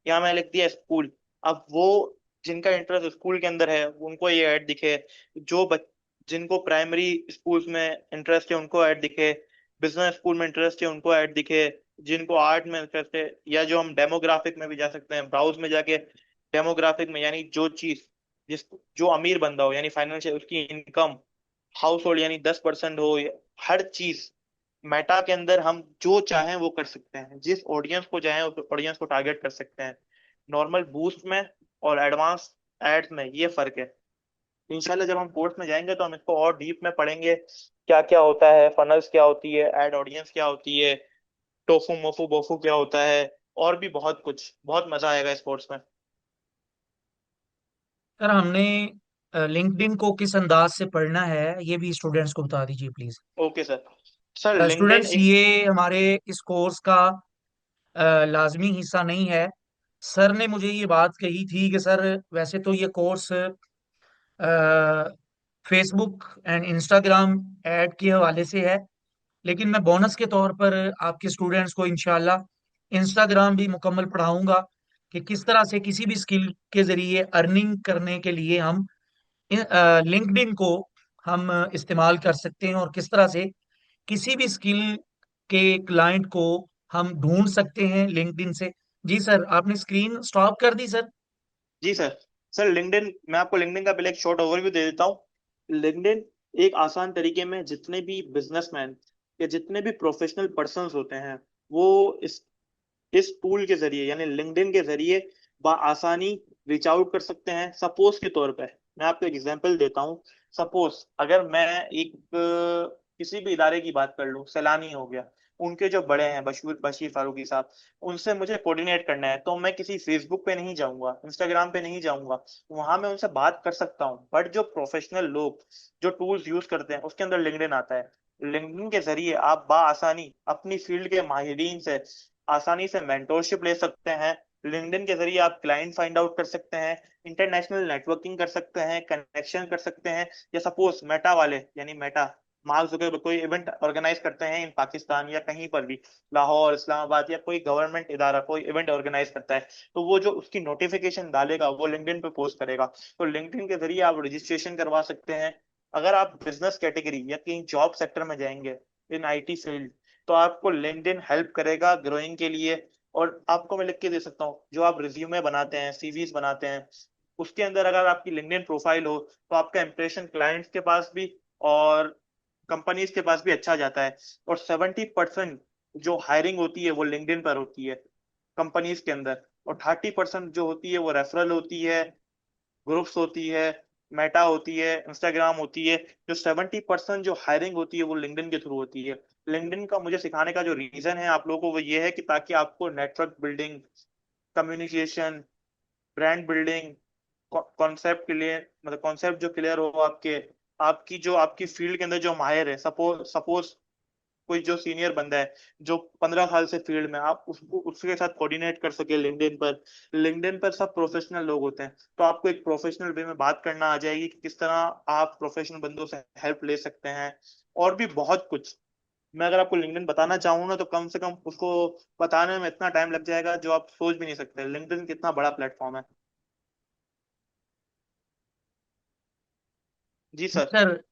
यहाँ मैंने लिख दिया स्कूल। अब वो जिनका इंटरेस्ट स्कूल के अंदर है उनको ये ऐड दिखे। जो जिनको प्राइमरी स्कूल्स में इंटरेस्ट है उनको ऐड दिखे। बिजनेस स्कूल में इंटरेस्ट है उनको ऐड दिखे। जिनको आर्ट में इंटरेस्ट है, या जो हम डेमोग्राफिक में भी जा सकते हैं ब्राउज में जाके। डेमोग्राफिक में यानी जो चीज, जिस जो अमीर बंदा हो यानी फाइनेंशियल उसकी इनकम, हाउस होल्ड यानी 10% हो, हर चीज मेटा के अंदर हम जो चाहें वो कर सकते हैं। जिस ऑडियंस को चाहें उस ऑडियंस को टारगेट कर सकते हैं। नॉर्मल बूस्ट में और एडवांस एड्स में ये फर्क है। इंशाल्लाह जब हम कोर्स में जाएंगे तो हम इसको और डीप में पढ़ेंगे, क्या क्या होता है, फनल्स क्या होती है, एड ऑडियंस क्या होती है, टोफू मोफू बोफू क्या होता है, और भी बहुत कुछ। बहुत मजा आएगा इस कोर्स में। सर हमने लिंक्डइन को किस अंदाज से पढ़ना है ये भी स्टूडेंट्स को बता दीजिए please. Okay sir. Sir LinkedIn students एक। ये हमारे इस कोर्स का लाजमी हिस्सा नहीं है। सर ने मुझे ये बात कही थी कि सर वैसे तो ये course Facebook and Instagram add के हवाले से है, लेकिन मैं बोनस के तौर पर आपके स्टूडेंट्स को इंशाल्लाह इंस्टाग्राम भी मुकम्मल पढ़ाऊंगा कि किस तरह से किसी भी स्किल के जरिए अर्निंग करने के लिए हम लिंक्डइन को हम इस्तेमाल कर सकते हैं, और किस तरह से किसी भी स्किल के क्लाइंट को हम ढूंढ सकते हैं लिंक्डइन से। जी सर, आपने स्क्रीन स्टॉप कर दी सर। जी सर। सर लिंक्डइन, मैं आपको लिंक्डइन का पहले एक शॉर्ट ओवरव्यू दे देता हूँ। लिंक्डइन एक आसान तरीके में जितने भी बिजनेसमैन या जितने भी प्रोफेशनल पर्सन्स होते हैं, वो इस टूल के जरिए यानी लिंक्डइन के जरिए आसानी रीच आउट कर सकते हैं। सपोज के तौर पे मैं आपको एक एग्जांपल देता हूँ। सपोज अगर मैं एक किसी भी इदारे की बात कर लूँ, सैलानी हो गया, उनके जो बड़े हैं बशीर बशीर फारूकी साहब, उनसे मुझे कोऑर्डिनेट करना है, तो मैं किसी फेसबुक पे नहीं जाऊंगा, इंस्टाग्राम पे नहीं जाऊंगा। वहां मैं उनसे बात कर सकता हूँ। बट जो प्रोफेशनल लोग जो टूल्स यूज करते हैं उसके अंदर लिंक्डइन आता है। लिंक्डइन के जरिए आप आसानी अपनी फील्ड के माहिरीन से आसानी से मेंटोरशिप ले सकते हैं। लिंक्डइन के जरिए आप क्लाइंट फाइंड आउट कर सकते हैं, इंटरनेशनल नेटवर्किंग कर सकते हैं, कनेक्शन कर सकते हैं। या सपोज मेटा वाले यानी मेटा, मार्क जुकरबर्ग कोई इवेंट ऑर्गेनाइज करते हैं इन पाकिस्तान या कहीं पर भी, लाहौर, इस्लामाबाद, या कोई गवर्नमेंट इदारा कोई इवेंट ऑर्गेनाइज करता है, तो वो जो उसकी नोटिफिकेशन डालेगा वो लिंक्डइन पे पोस्ट करेगा। तो लिंक्डइन के जरिए आप रजिस्ट्रेशन करवा सकते हैं। अगर आप बिजनेस कैटेगरी या कहीं जॉब सेक्टर में जाएंगे इन आईटी फील्ड, तो आपको लिंक्डइन हेल्प करेगा ग्रोइंग के लिए। और आपको मैं लिख के दे सकता हूँ, जो आप रिज्यूमे बनाते हैं, सीवीज बनाते हैं, उसके अंदर अगर आपकी लिंक्डइन प्रोफाइल हो तो आपका इंप्रेशन क्लाइंट्स के पास भी और कंपनीज के पास भी अच्छा जाता है। और 70% जो हायरिंग होती है वो लिंक्डइन पर होती है कंपनीज के अंदर। और 30% जो होती है वो रेफरल होती है, ग्रुप्स होती है, मेटा होती है, इंस्टाग्राम होती है। जो 70% जो हायरिंग होती है वो लिंक्डइन के थ्रू होती है। लिंक्डइन का मुझे सिखाने का जो रीजन है आप लोगों को वो ये है कि ताकि आपको network building, communication, brand building, concept clear, मतलब कॉन्सेप्ट जो क्लियर हो आपके, आपकी जो आपकी फील्ड के अंदर जो माहिर है, सपोज सपोज कोई जो सीनियर बंदा है जो 15 साल से फील्ड में, आप उसको उसके साथ कोऑर्डिनेट कर सके लिंक्डइन पर। लिंक्डइन पर सब प्रोफेशनल लोग होते हैं, तो आपको एक प्रोफेशनल वे में बात करना आ जाएगी कि किस तरह आप प्रोफेशनल बंदों से हेल्प ले सकते हैं, और भी बहुत कुछ। मैं अगर आपको लिंक्डइन बताना चाहूँ ना तो कम से कम उसको बताने में इतना टाइम लग जाएगा जो आप सोच भी नहीं सकते लिंक्डइन कितना बड़ा प्लेटफॉर्म है। जी जी सर। सर।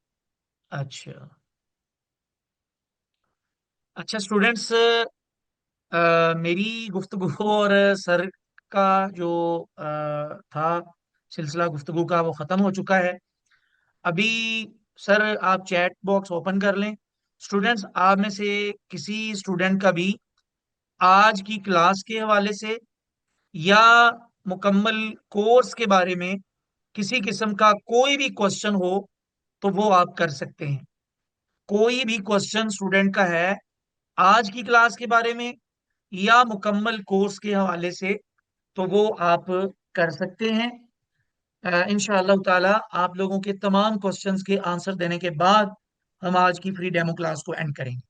अच्छा। अच्छा स्टूडेंट्स, मेरी गुफ्तगू और सर का जो था सिलसिला गुफ्तगू का, वो ख़त्म हो चुका है अभी। सर आप चैट बॉक्स ओपन कर लें। स्टूडेंट्स, आप में से किसी स्टूडेंट का भी आज की क्लास के हवाले से या मुकम्मल कोर्स के बारे में किसी किस्म का कोई भी क्वेश्चन हो तो वो आप कर सकते हैं। कोई भी क्वेश्चन स्टूडेंट का है आज की क्लास के बारे में या मुकम्मल कोर्स के हवाले से, तो वो आप कर सकते हैं। इंशाअल्लाह ताला आप लोगों के तमाम क्वेश्चंस के आंसर देने के बाद हम आज की फ्री डेमो क्लास को एंड करेंगे।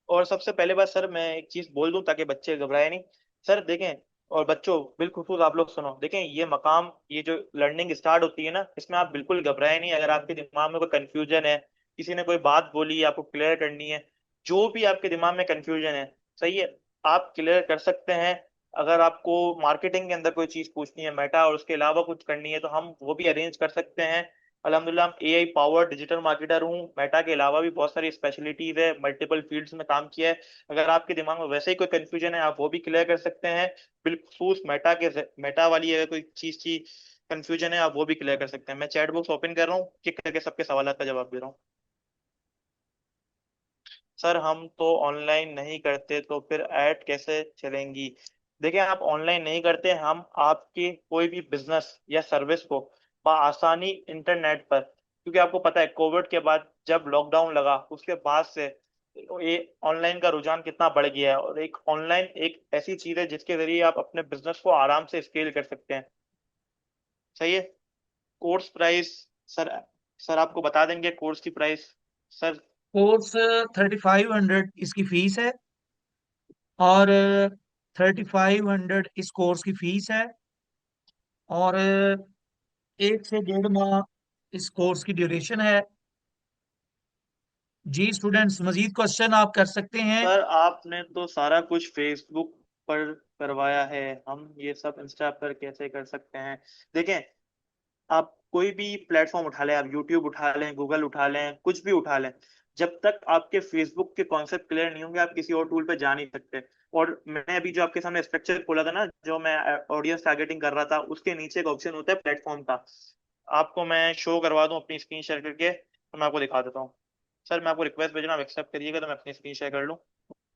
और सबसे पहले बात सर, मैं एक चीज बोल दूं ताकि बच्चे घबराए नहीं। सर देखें, और बच्चों बिल्खुसूस आप लोग सुनो, देखें ये मकाम, ये जो लर्निंग स्टार्ट होती है ना, इसमें आप बिल्कुल घबराए नहीं। अगर आपके दिमाग में कोई कंफ्यूजन है, किसी ने कोई बात बोली आपको क्लियर करनी है, जो भी आपके दिमाग में कंफ्यूजन है, सही है, आप क्लियर कर सकते हैं। अगर आपको मार्केटिंग के अंदर कोई चीज पूछनी है, मेटा और उसके अलावा कुछ करनी है, तो हम वो भी अरेंज कर सकते हैं। अल्हम्दुलिल्लाह हम एआई पावर डिजिटल मार्केटर हूँ। मेटा के अलावा भी बहुत सारी स्पेशलिटीज है, मल्टीपल फील्ड्स में काम किया है। अगर आपके दिमाग में वैसे ही कोई कंफ्यूजन है, आप वो भी क्लियर कर सकते हैं। बिलखसूस मेटा वाली अगर कोई चीज की कंफ्यूजन है, आप वो भी क्लियर कर सकते हैं। मैं चैट बॉक्स ओपन कर रहा हूँ, क्लिक करके सबके सवाल का जवाब दे रहा हूँ। सर हम तो ऑनलाइन नहीं करते, तो फिर ऐड कैसे चलेंगी? देखिए, आप ऑनलाइन नहीं करते, हम आपके कोई भी बिजनेस या सर्विस को आसानी इंटरनेट पर, क्योंकि आपको पता है कोविड के बाद जब लॉकडाउन लगा उसके बाद से ये ऑनलाइन का रुझान कितना बढ़ गया है, और एक ऑनलाइन एक ऐसी चीज है जिसके जरिए आप अपने बिजनेस को आराम से स्केल कर सकते हैं। सही है। कोर्स प्राइस, सर सर आपको बता देंगे कोर्स की प्राइस। सर कोर्स 3500 इसकी फीस है, और 3500 इस कोर्स की फीस है, और 1 से 1.5 माह इस कोर्स की ड्यूरेशन है। जी स्टूडेंट्स, मजीद क्वेश्चन आप कर सकते हैं। सर आपने तो सारा कुछ फेसबुक पर करवाया है, हम ये सब इंस्टा पर कैसे कर सकते हैं? देखें, आप कोई भी प्लेटफॉर्म उठा लें, आप यूट्यूब उठा लें, गूगल उठा लें, कुछ भी उठा लें, जब तक आपके फेसबुक के कॉन्सेप्ट क्लियर नहीं होंगे आप किसी और टूल पे जा नहीं सकते। और मैंने अभी जो आपके सामने स्ट्रक्चर खोला था ना, जो मैं ऑडियंस टारगेटिंग कर रहा था, उसके नीचे एक ऑप्शन होता है प्लेटफॉर्म का। आपको मैं शो करवा दूं अपनी स्क्रीन शेयर करके, तो मैं आपको दिखा देता हूँ। सर मैं आपको रिक्वेस्ट भेजना, आप एक्सेप्ट करिएगा तो मैं अपनी स्क्रीन शेयर कर लूँ,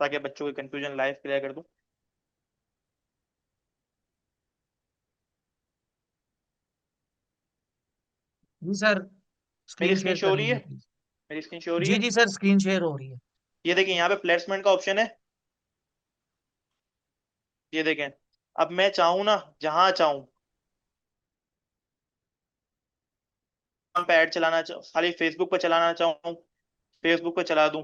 ताकि बच्चों की कंफ्यूजन लाइव क्लियर कर दूं। जी सर, मेरी स्क्रीन स्क्रीन शेयर शो कर हो रही है? लीजिए प्लीज। मेरी स्क्रीन शो हो रही जी है? जी सर, स्क्रीन शेयर हो रही है। ये देखिए, यहाँ पे प्लेसमेंट का ऑप्शन है, ये देखें। अब मैं चाहूँ ना, जहां चाहूँ पे ऐड चलाना चाहूँ, खाली फेसबुक पे चलाना चाहूँ फेसबुक पे चला दूं,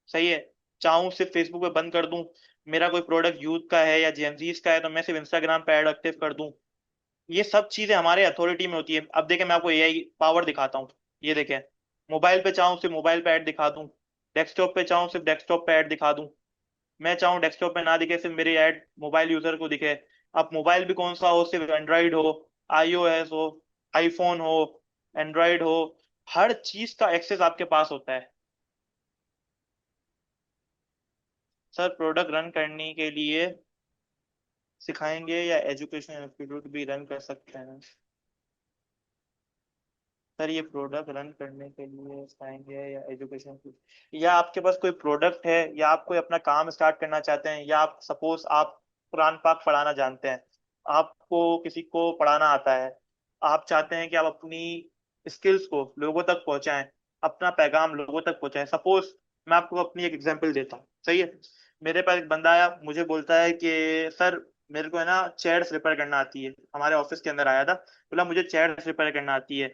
सही है। चाहूँ सिर्फ फेसबुक पे बंद कर दूं, मेरा कोई प्रोडक्ट यूथ का है या जेनजीज का है तो मैं सिर्फ इंस्टाग्राम पे ऐड एक्टिव कर दूं। ये सब चीजें हमारे अथॉरिटी में होती है। अब देखें, मैं आपको एआई पावर दिखाता हूँ। ये देखें, मोबाइल पे चाहूँ सिर्फ मोबाइल पे ऐड दिखा दूं, डेस्कटॉप पे चाहूँ सिर्फ डेस्कटॉप पे ऐड दिखा दूं। मैं चाहूँ डेस्कटॉप पे ना दिखे, सिर्फ मेरी ऐड मोबाइल यूजर को दिखे। अब मोबाइल भी कौन सा हो, सिर्फ एंड्रॉइड हो, आईओएस हो, आईफोन हो, एंड्रॉइड हो, हर चीज का एक्सेस आपके पास होता है। सर प्रोडक्ट रन करने के लिए सिखाएंगे या एजुकेशन इंस्टीट्यूट भी रन कर सकते हैं? सर ये प्रोडक्ट रन करने के लिए सिखाएंगे या एजुकेशन, या आपके पास कोई प्रोडक्ट है, या आप कोई अपना काम स्टार्ट करना चाहते हैं, या आप सपोज आप कुरान पाक पढ़ाना जानते हैं, आपको किसी को पढ़ाना आता है, आप चाहते हैं कि आप अपनी स्किल्स को लोगों तक पहुंचाएं, अपना पैगाम लोगों तक पहुंचाएं। सपोज मैं आपको अपनी एक एग्जांपल देता हूँ, सही है। मेरे पास एक बंदा आया, मुझे बोलता है कि सर मेरे को है ना चेयर्स रिपेयर करना आती है। हमारे ऑफिस के अंदर आया था, बोला मुझे चेयर्स रिपेयर करना आती है,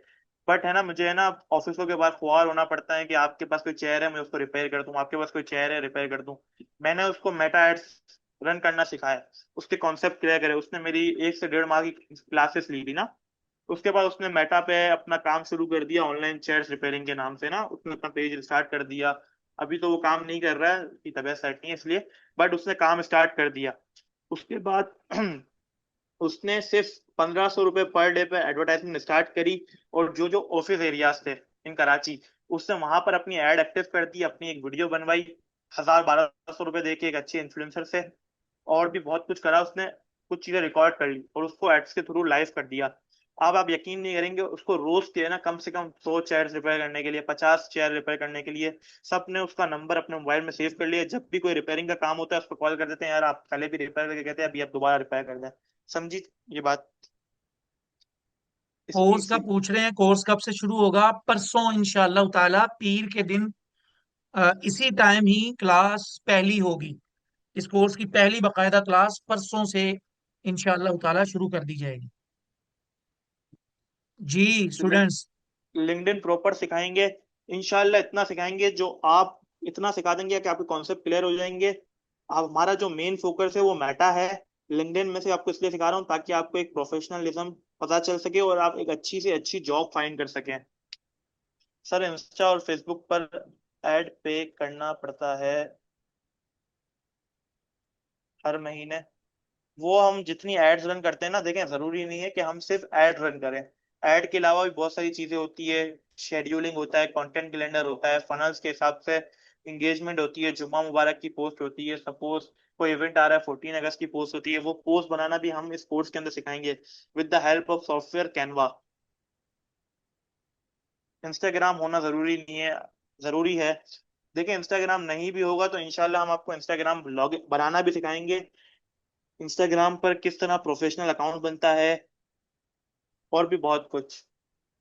बट है ना मुझे है ना ऑफिसों के बाद खुआर होना पड़ता है कि आपके पास कोई चेयर है मैं उसको रिपेयर कर दूं, आपके पास कोई चेयर है रिपेयर कर दूं। मैंने उसको मेटा एड्स रन करना सिखाया, उसके कॉन्सेप्ट क्लियर करे। उसने मेरी 1 से 1.5 माह की क्लासेस ली थी ना। उसके बाद उसने मेटा पे अपना काम शुरू कर दिया, ऑनलाइन चेयर्स रिपेयरिंग के नाम से ना उसने अपना पेज स्टार्ट कर दिया। अभी तो वो काम नहीं कर रहा है, उसकी तबीयत सेट नहीं है इसलिए, बट उसने काम स्टार्ट कर दिया। उसके बाद उसने सिर्फ 1,500 रुपये पर डे पे एडवर्टाइजमेंट स्टार्ट करी, और जो जो ऑफिस एरियाज थे इन कराची, उसने वहां पर अपनी एड एक्टिव कर दी, अपनी एक वीडियो बनवाई 1,000-1,200 रुपये देके एक अच्छे इन्फ्लुएंसर से, और भी बहुत कुछ करा उसने। कुछ चीजें रिकॉर्ड कर ली और उसको एड्स के थ्रू लाइव कर दिया। अब आप यकीन नहीं करेंगे, उसको रोज के ना कम से कम 100 चेयर रिपेयर करने के लिए, 50 चेयर रिपेयर करने के लिए, सब ने उसका नंबर अपने मोबाइल में सेव कर लिया। जब भी कोई रिपेयरिंग का काम होता है उसको कॉल कर देते हैं, यार आप पहले भी रिपेयर करके कहते हैं, अभी आप दोबारा रिपेयर कर दें। समझी ये बात? इसकी कोर्स का पूछ रहे हैं, कोर्स कब से शुरू होगा? परसों इंशाअल्लाह ताला, पीर के दिन इसी टाइम ही क्लास पहली होगी। इस कोर्स की पहली बाकायदा क्लास परसों से इंशाअल्लाह ताला शुरू कर दी जाएगी। जी स्टूडेंट्स। लिंक्डइन प्रॉपर सिखाएंगे, इंशाल्लाह इतना सिखाएंगे जो आप, इतना सिखा देंगे कि आपके कॉन्सेप्ट क्लियर हो जाएंगे। अब हमारा जो मेन फोकस है वो मेटा है। लिंक्डइन में से आपको इसलिए सिखा रहा हूँ ताकि आपको एक प्रोफेशनलिज्म पता चल सके और आप एक अच्छी से अच्छी जॉब फाइंड कर सकें। सर इंस्टा और फेसबुक पर एड पे करना पड़ता है हर महीने। वो हम जितनी एड्स रन करते हैं ना, देखें जरूरी नहीं है कि हम सिर्फ एड रन करें। एड के अलावा भी बहुत सारी चीजें होती है। शेड्यूलिंग होता है, कंटेंट कैलेंडर होता है, फनल्स के हिसाब से इंगेजमेंट होती है, जुम्मा मुबारक की पोस्ट होती है, सपोज कोई इवेंट आ रहा है 14 अगस्त की पोस्ट होती है, वो पोस्ट बनाना भी हम इस कोर्स के अंदर सिखाएंगे with the help of software Canva. Instagram होना जरूरी नहीं है, जरूरी है। देखिए इंस्टाग्राम नहीं भी होगा तो इंशाल्लाह हम आपको इंस्टाग्राम लॉग बनाना भी सिखाएंगे, इंस्टाग्राम पर किस तरह प्रोफेशनल अकाउंट बनता है, और भी बहुत कुछ।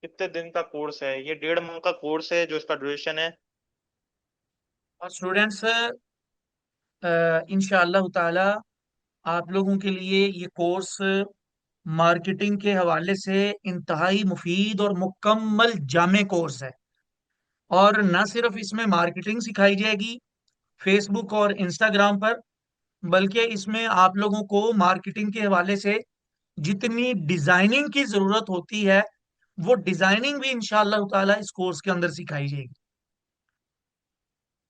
कितने दिन का कोर्स है ये? 1.5 मंथ का कोर्स है जो इसका ड्यूरेशन है। और स्टूडेंट्स, इंशाअल्लाह ताला आप लोगों के लिए ये कोर्स मार्केटिंग के हवाले से इंतहाई मुफीद और मुकम्मल जामे कोर्स है। और न सिर्फ इसमें मार्केटिंग सिखाई जाएगी फेसबुक और इंस्टाग्राम पर, बल्कि इसमें आप लोगों को मार्केटिंग के हवाले से जितनी डिजाइनिंग की जरूरत होती है, वो डिजाइनिंग भी इंशाअल्लाह ताला इस कोर्स के अंदर सिखाई जाएगी।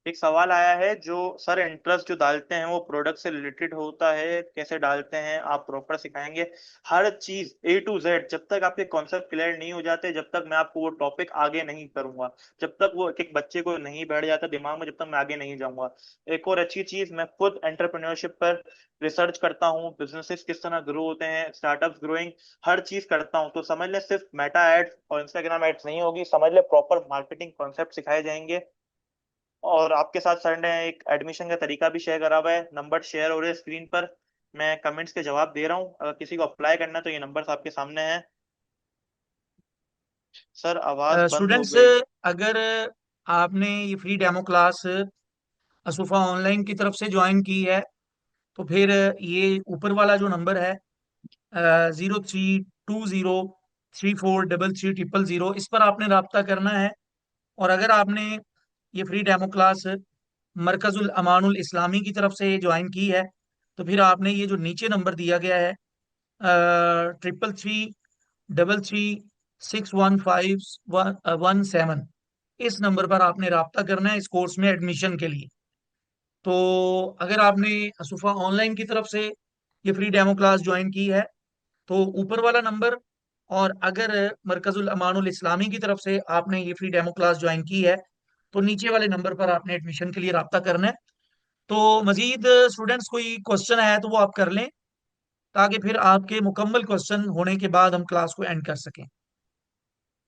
एक सवाल आया है जो, सर इंटरेस्ट जो डालते हैं वो प्रोडक्ट से रिलेटेड होता है, कैसे डालते हैं? आप प्रॉपर सिखाएंगे हर चीज A to Z। जब तक आपके कॉन्सेप्ट क्लियर नहीं हो जाते, जब तक मैं आपको वो टॉपिक आगे नहीं करूंगा, जब तक वो एक एक बच्चे को नहीं बैठ जाता दिमाग में, जब तक मैं आगे नहीं जाऊंगा। एक और अच्छी चीज, मैं खुद एंटरप्रेन्योरशिप पर रिसर्च करता हूँ, बिजनेसेस किस तरह ग्रो होते हैं, स्टार्टअप्स ग्रोइंग, हर चीज करता हूँ। तो समझ ले सिर्फ मेटा एड्स और इंस्टाग्राम एड्स नहीं होगी, समझ ले प्रॉपर मार्केटिंग कॉन्सेप्ट सिखाए जाएंगे। और आपके साथ सर ने एक एडमिशन का तरीका भी शेयर करा हुआ है, नंबर शेयर हो रहे हैं स्क्रीन पर, मैं कमेंट्स के जवाब दे रहा हूँ, अगर किसी को अप्लाई करना है तो ये नंबर्स आपके सामने हैं। सर आवाज बंद हो स्टूडेंट्स, गई। अगर आपने ये फ्री डेमो क्लास असुफा ऑनलाइन की तरफ से ज्वाइन की है, तो फिर ये ऊपर वाला जो नंबर है 0320343300, इस पर आपने रब्ता करना है। और अगर आपने ये फ्री डेमो क्लास मरकजुल अमानुल इस्लामी की तरफ से ज्वाइन की है, तो फिर आपने ये जो नीचे नंबर दिया गया है 3333615117, इस नंबर पर आपने रब्ता करना है इस कोर्स में एडमिशन के लिए। तो अगर आपने असुफा ऑनलाइन की तरफ से ये फ्री डेमो क्लास ज्वाइन की है, तो ऊपर वाला नंबर, और अगर मरकजुल अमानुल इस्लामी की तरफ से आपने ये फ्री डेमो क्लास ज्वाइन की है, तो नीचे वाले नंबर पर आपने एडमिशन के लिए रब्ता करना है। तो मजीद स्टूडेंट्स कोई क्वेश्चन है तो वो आप कर लें, ताकि फिर आपके मुकम्मल क्वेश्चन होने के बाद हम क्लास को एंड कर सकें।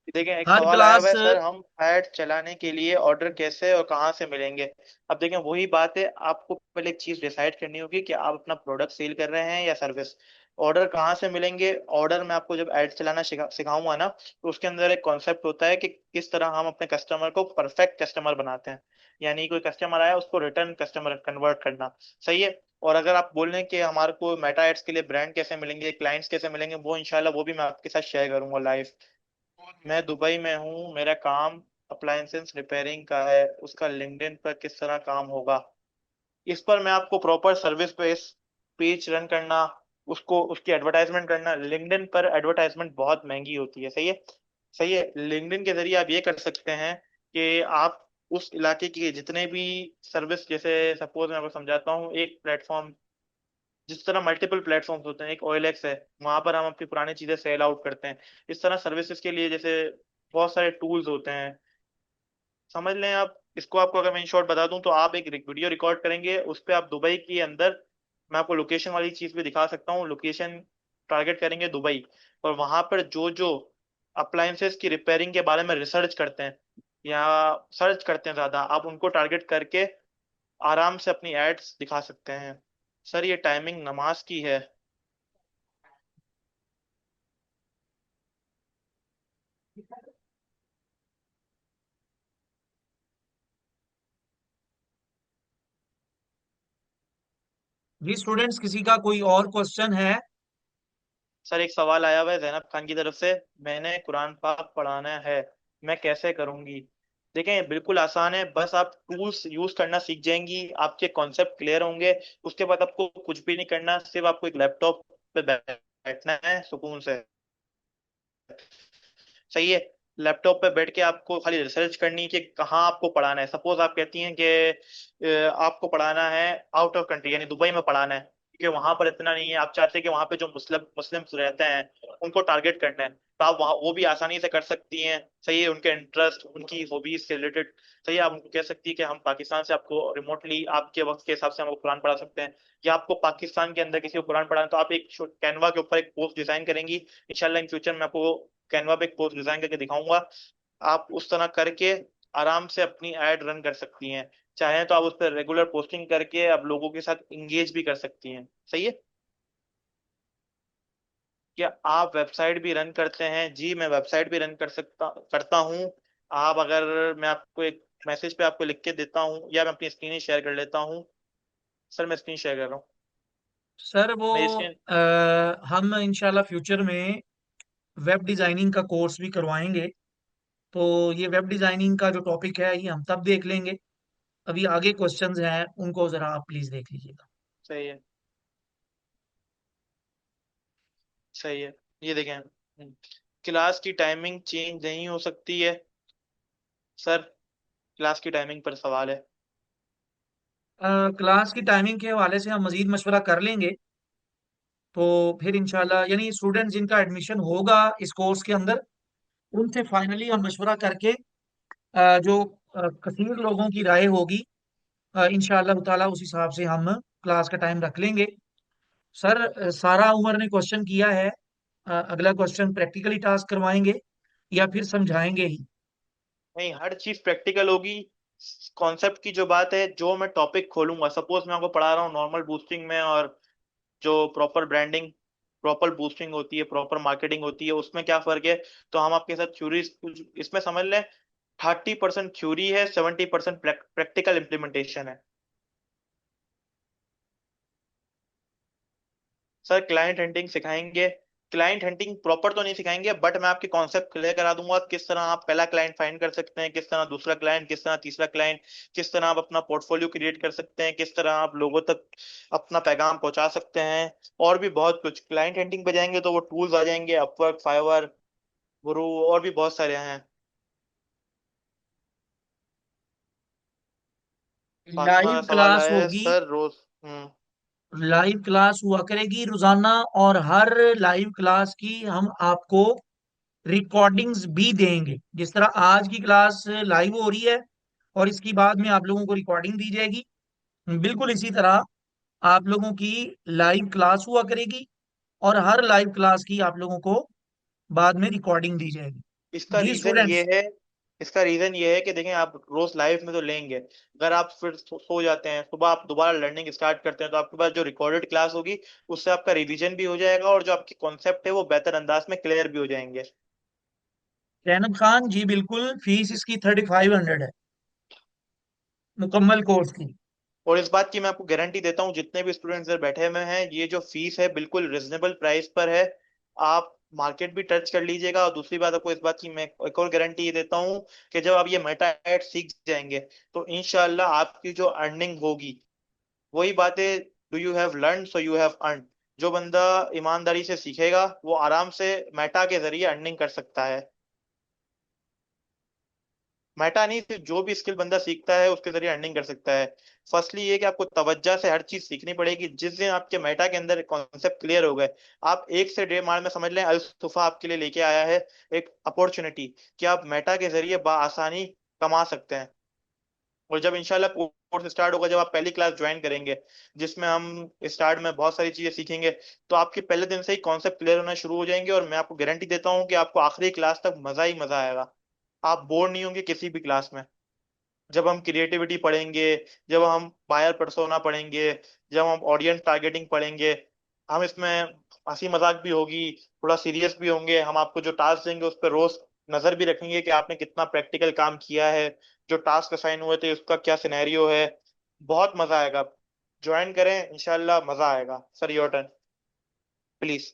देखें एक हर सवाल आया हुआ क्लास। है, सर हम ऐड चलाने के लिए ऑर्डर कैसे और कहाँ से मिलेंगे? अब देखें वही बात है, आपको पहले एक चीज डिसाइड करनी होगी कि आप अपना प्रोडक्ट सेल कर रहे हैं या सर्विस। ऑर्डर कहाँ से मिलेंगे? ऑर्डर मैं आपको जब ऐड चलाना सिखाऊंगा ना, तो उसके अंदर एक कॉन्सेप्ट होता है कि किस तरह हम अपने कस्टमर को परफेक्ट कस्टमर बनाते हैं। यानी कोई कस्टमर आया उसको रिटर्न कस्टमर कन्वर्ट करना। सही है। और अगर आप बोल रहे हैं कि हमारे को मेटा एड्स के लिए ब्रांड कैसे मिलेंगे, क्लाइंट्स कैसे मिलेंगे, वो इंशाल्लाह वो भी मैं आपके साथ शेयर करूंगा लाइव। मैं दुबई में हूँ, मेरा काम अप्लायंसेस रिपेयरिंग का है, उसका लिंक्डइन पर किस तरह काम होगा, इस पर मैं आपको proper service base page run करना, उसको उसकी एडवर्टाइजमेंट करना। लिंक्डइन पर एडवर्टाइजमेंट बहुत महंगी होती है। सही है। सही है। लिंक्डइन के जरिए आप ये कर सकते हैं कि आप उस इलाके के जितने भी सर्विस, जैसे सपोज मैं आपको समझाता हूँ, एक प्लेटफॉर्म, जिस तरह मल्टीपल प्लेटफॉर्म्स होते हैं, एक OLX है, वहां पर हम अपनी पुरानी चीजें सेल आउट करते हैं। इस तरह सर्विसेज के लिए जैसे बहुत सारे टूल्स होते हैं। समझ लें आप इसको, आपको अगर मैं इन शॉर्ट बता दूं तो आप एक वीडियो रिकॉर्ड करेंगे, उस पर आप दुबई के अंदर, मैं आपको लोकेशन वाली चीज भी दिखा सकता हूँ, लोकेशन टारगेट करेंगे दुबई, और वहां पर जो जो अप्लायंसेस की रिपेयरिंग के बारे में रिसर्च करते हैं या सर्च करते हैं ज्यादा, आप उनको टारगेट करके आराम से अपनी एड्स दिखा सकते हैं। सर ये टाइमिंग नमाज की है। जी स्टूडेंट्स, किसी का कोई और क्वेश्चन है? सर एक सवाल आया हुआ है जैनब खान की तरफ से, मैंने कुरान पाक पढ़ाना है, मैं कैसे करूंगी? देखें ये बिल्कुल आसान है, बस आप टूल्स यूज करना सीख जाएंगी, आपके कॉन्सेप्ट क्लियर होंगे। उसके बाद आपको कुछ भी नहीं करना, सिर्फ आपको एक लैपटॉप पे बैठना है सुकून से। सही है। लैपटॉप पे बैठ के आपको खाली रिसर्च करनी है कि कहाँ आपको पढ़ाना है। सपोज आप कहती हैं कि आपको पढ़ाना है आउट ऑफ कंट्री, यानी दुबई में पढ़ाना है, क्योंकि वहां पर इतना नहीं है, आप चाहते हैं कि वहां पे जो मुस्लिम मुस्लिम्स रहते हैं उनको टारगेट करना है, तो आप वहाँ वो भी आसानी से कर सकती हैं। सही है। उनके इंटरेस्ट, उनकी हॉबीज से रिलेटेड। सही है। आप उनको कह सकती है कि हम पाकिस्तान से आपको रिमोटली आपके वक्त के हिसाब से हम आपको कुरान पढ़ा सकते हैं, या आपको पाकिस्तान के अंदर किसी को कुरान पढ़ाना है, तो आप एक कैनवा के ऊपर एक पोस्ट डिजाइन करेंगी। इंशाल्लाह इन फ्यूचर में आपको कैनवा पे एक पोस्ट डिजाइन करके दिखाऊंगा। आप उस तरह करके आराम से अपनी एड रन कर सकती हैं। चाहें तो आप उस पर रेगुलर पोस्टिंग करके आप लोगों के साथ इंगेज भी कर सकती हैं। सही है। क्या आप वेबसाइट भी रन करते हैं? जी मैं वेबसाइट भी रन करता हूँ। आप अगर, मैं आपको एक मैसेज पे आपको लिख के देता हूँ, या मैं अपनी स्क्रीन ही शेयर कर लेता हूँ। सर मैं स्क्रीन शेयर कर रहा हूँ। सर वो मेरी स्क्रीन। हम इंशाल्लाह फ्यूचर में वेब डिजाइनिंग का कोर्स भी करवाएंगे। तो ये वेब डिजाइनिंग का जो टॉपिक है ये हम तब देख लेंगे। अभी आगे क्वेश्चंस हैं, उनको जरा आप प्लीज देख लीजिएगा। सही है। सही है। ये देखें, क्लास की टाइमिंग चेंज नहीं हो सकती है? सर क्लास की टाइमिंग पर सवाल है। क्लास की टाइमिंग के हवाले से हम मजीद मशवरा कर लेंगे। तो फिर इंशाल्लाह यानी स्टूडेंट जिनका एडमिशन होगा इस कोर्स के अंदर, उनसे फाइनली हम मशवरा करके जो कसीर लोगों की राय होगी, इंशाल्लाह ताला उस हिसाब से हम क्लास का टाइम रख लेंगे। सर सारा उमर ने क्वेश्चन किया है। अगला क्वेश्चन प्रैक्टिकली टास्क करवाएंगे या फिर समझाएंगे ही? नहीं, हर चीज प्रैक्टिकल होगी। कॉन्सेप्ट की जो बात है, जो मैं टॉपिक खोलूंगा, सपोज मैं आपको पढ़ा रहा हूँ नॉर्मल बूस्टिंग में, और जो प्रॉपर ब्रांडिंग, प्रॉपर बूस्टिंग होती है, प्रॉपर मार्केटिंग होती है, उसमें क्या फर्क है? तो हम आपके साथ थ्योरी, इसमें समझ लें 30% थ्योरी है, 70% प्रैक्टिकल इम्प्लीमेंटेशन है। सर क्लाइंट हंटिंग सिखाएंगे। क्लाइंट हंटिंग प्रॉपर तो नहीं सिखाएंगे, बट मैं आपके कॉन्सेप्ट क्लियर करा दूंगा, किस तरह आप पहला क्लाइंट फाइंड कर सकते हैं, किस तरह दूसरा क्लाइंट, किस तरह तीसरा क्लाइंट, किस तरह आप अपना पोर्टफोलियो क्रिएट कर सकते हैं, किस तरह आप लोगों तक अपना पैगाम पहुंचा सकते हैं। और भी बहुत कुछ। क्लाइंट हंटिंग पे जाएंगे तो वो टूल्स आ जाएंगे, अपवर्क, फाइवर, गुरु, और भी बहुत सारे हैं। फातिमा लाइव का सवाल क्लास आया है होगी। सर रोज। लाइव क्लास हुआ करेगी रोजाना, और हर लाइव क्लास की हम आपको रिकॉर्डिंग्स भी देंगे। जिस तरह आज की क्लास लाइव हो रही है और इसकी बाद में आप लोगों को रिकॉर्डिंग दी जाएगी, बिल्कुल इसी तरह आप लोगों की लाइव क्लास हुआ करेगी, और हर लाइव क्लास की आप लोगों को बाद में रिकॉर्डिंग दी जाएगी। इसका जी रीजन ये स्टूडेंट्स। है, इसका रीजन ये है कि देखें, आप रोज लाइफ में तो लेंगे, अगर आप फिर सो जाते हैं, सुबह आप दोबारा लर्निंग स्टार्ट करते हैं, तो आपके पास जो रिकॉर्डेड क्लास होगी उससे आपका रिवीजन भी हो जाएगा, और जो आपके कॉन्सेप्ट है वो बेहतर अंदाज में क्लियर भी हो जाएंगे। जैनब खान जी, बिल्कुल, फीस इसकी 3500 है, मुकम्मल कोर्स की। और इस बात की मैं आपको गारंटी देता हूँ, जितने भी स्टूडेंट्स इधर बैठे हुए हैं, ये जो फीस है बिल्कुल रिजनेबल प्राइस पर है। आप मार्केट भी टच कर लीजिएगा। और दूसरी बात, आपको इस बात की मैं एक और गारंटी ये देता हूँ कि जब आप ये मेटा एड सीख जाएंगे, तो इंशाल्लाह आपकी जो अर्निंग होगी, वही बात है, do you have learn so you have earn. जो बंदा ईमानदारी से सीखेगा वो आराम से मेटा के जरिए अर्निंग कर सकता है। मेटा नहीं, सिर्फ जो भी स्किल बंदा सीखता है उसके जरिए अर्निंग कर सकता है। फर्स्टली ये कि आपको तवज्जो से हर चीज सीखनी पड़ेगी। जिस दिन आपके मेटा के अंदर कॉन्सेप्ट क्लियर हो गए, आप 1 से 1.5 माह में समझ लें, अल सुफा आपके लिए लेके आया है एक अपॉर्चुनिटी कि आप मेटा के जरिए बआसानी कमा सकते हैं। और जब इंशाल्लाह कोर्स स्टार्ट होगा, जब आप पहली क्लास ज्वाइन करेंगे, जिसमें हम स्टार्ट में बहुत सारी चीजें सीखेंगे, तो आपके पहले दिन से ही कॉन्सेप्ट क्लियर होना शुरू हो जाएंगे। और मैं आपको गारंटी देता हूँ कि आपको आखिरी क्लास तक मजा ही मजा आएगा। आप बोर नहीं होंगे किसी भी क्लास में। जब हम क्रिएटिविटी पढ़ेंगे, जब हम बायर पर्सोना पढ़ेंगे, जब हम ऑडियंस टारगेटिंग पढ़ेंगे, हम इसमें हंसी मजाक भी होगी, थोड़ा सीरियस भी होंगे। हम आपको जो टास्क देंगे उस पर रोज नजर भी रखेंगे कि आपने कितना प्रैक्टिकल काम किया है, जो टास्क असाइन हुए थे उसका क्या सिनेरियो है। बहुत मजा आएगा। ज्वाइन करें, इंशाल्लाह मजा आएगा। Sir, your turn please.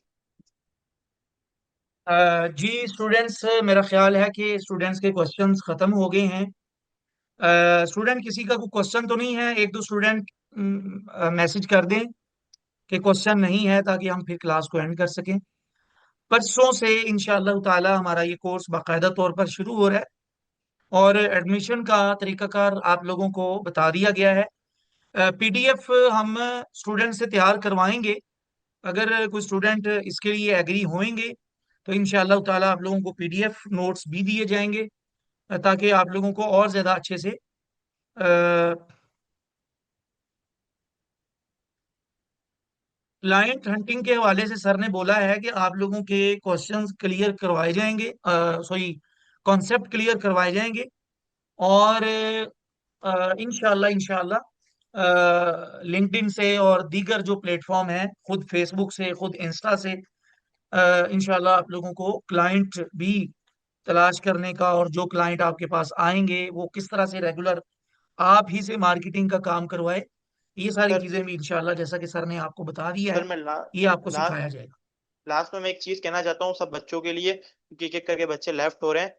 जी स्टूडेंट्स, मेरा ख्याल है कि स्टूडेंट्स के क्वेश्चंस खत्म हो गए हैं। स्टूडेंट किसी का कोई क्वेश्चन तो नहीं है? एक दो स्टूडेंट मैसेज कर दें कि क्वेश्चन नहीं है, ताकि हम फिर क्लास को एंड कर सकें। परसों से इंशाअल्लाह ताला हमारा ये कोर्स बाकायदा तौर पर शुरू हो रहा है, और एडमिशन का तरीकाकार आप लोगों को बता दिया गया है। पीडीएफ हम स्टूडेंट से तैयार करवाएंगे। अगर कोई स्टूडेंट इसके लिए एग्री होंगे, तो इंशाअल्लाह ताला आप लोगों को पीडीएफ नोट्स भी दिए जाएंगे, ताकि आप लोगों को और ज़्यादा अच्छे से क्लाइंट हंटिंग के हवाले से सर ने बोला है कि आप लोगों के क्वेश्चंस क्लियर करवाए जाएंगे, सॉरी, कॉन्सेप्ट क्लियर करवाए जाएंगे। और इंशाल्लाह इंशाल्लाह लिंक्डइन से और दीगर जो प्लेटफॉर्म है, खुद फेसबुक से, खुद इंस्टा से, इंशाल्लाह आप लोगों को क्लाइंट भी तलाश करने का, और जो क्लाइंट आपके पास आएंगे वो किस तरह से रेगुलर आप ही से मार्केटिंग का काम करवाए, ये सारी सर चीजें भी इंशाल्लाह, जैसा कि सर ने आपको बता दिया सर है, मैं ये आपको लास्ट सिखाया जाएगा। लास्ट में मैं एक चीज कहना चाहता हूँ सब बच्चों के लिए, क्योंकि एक एक करके बच्चे लेफ्ट हो रहे हैं।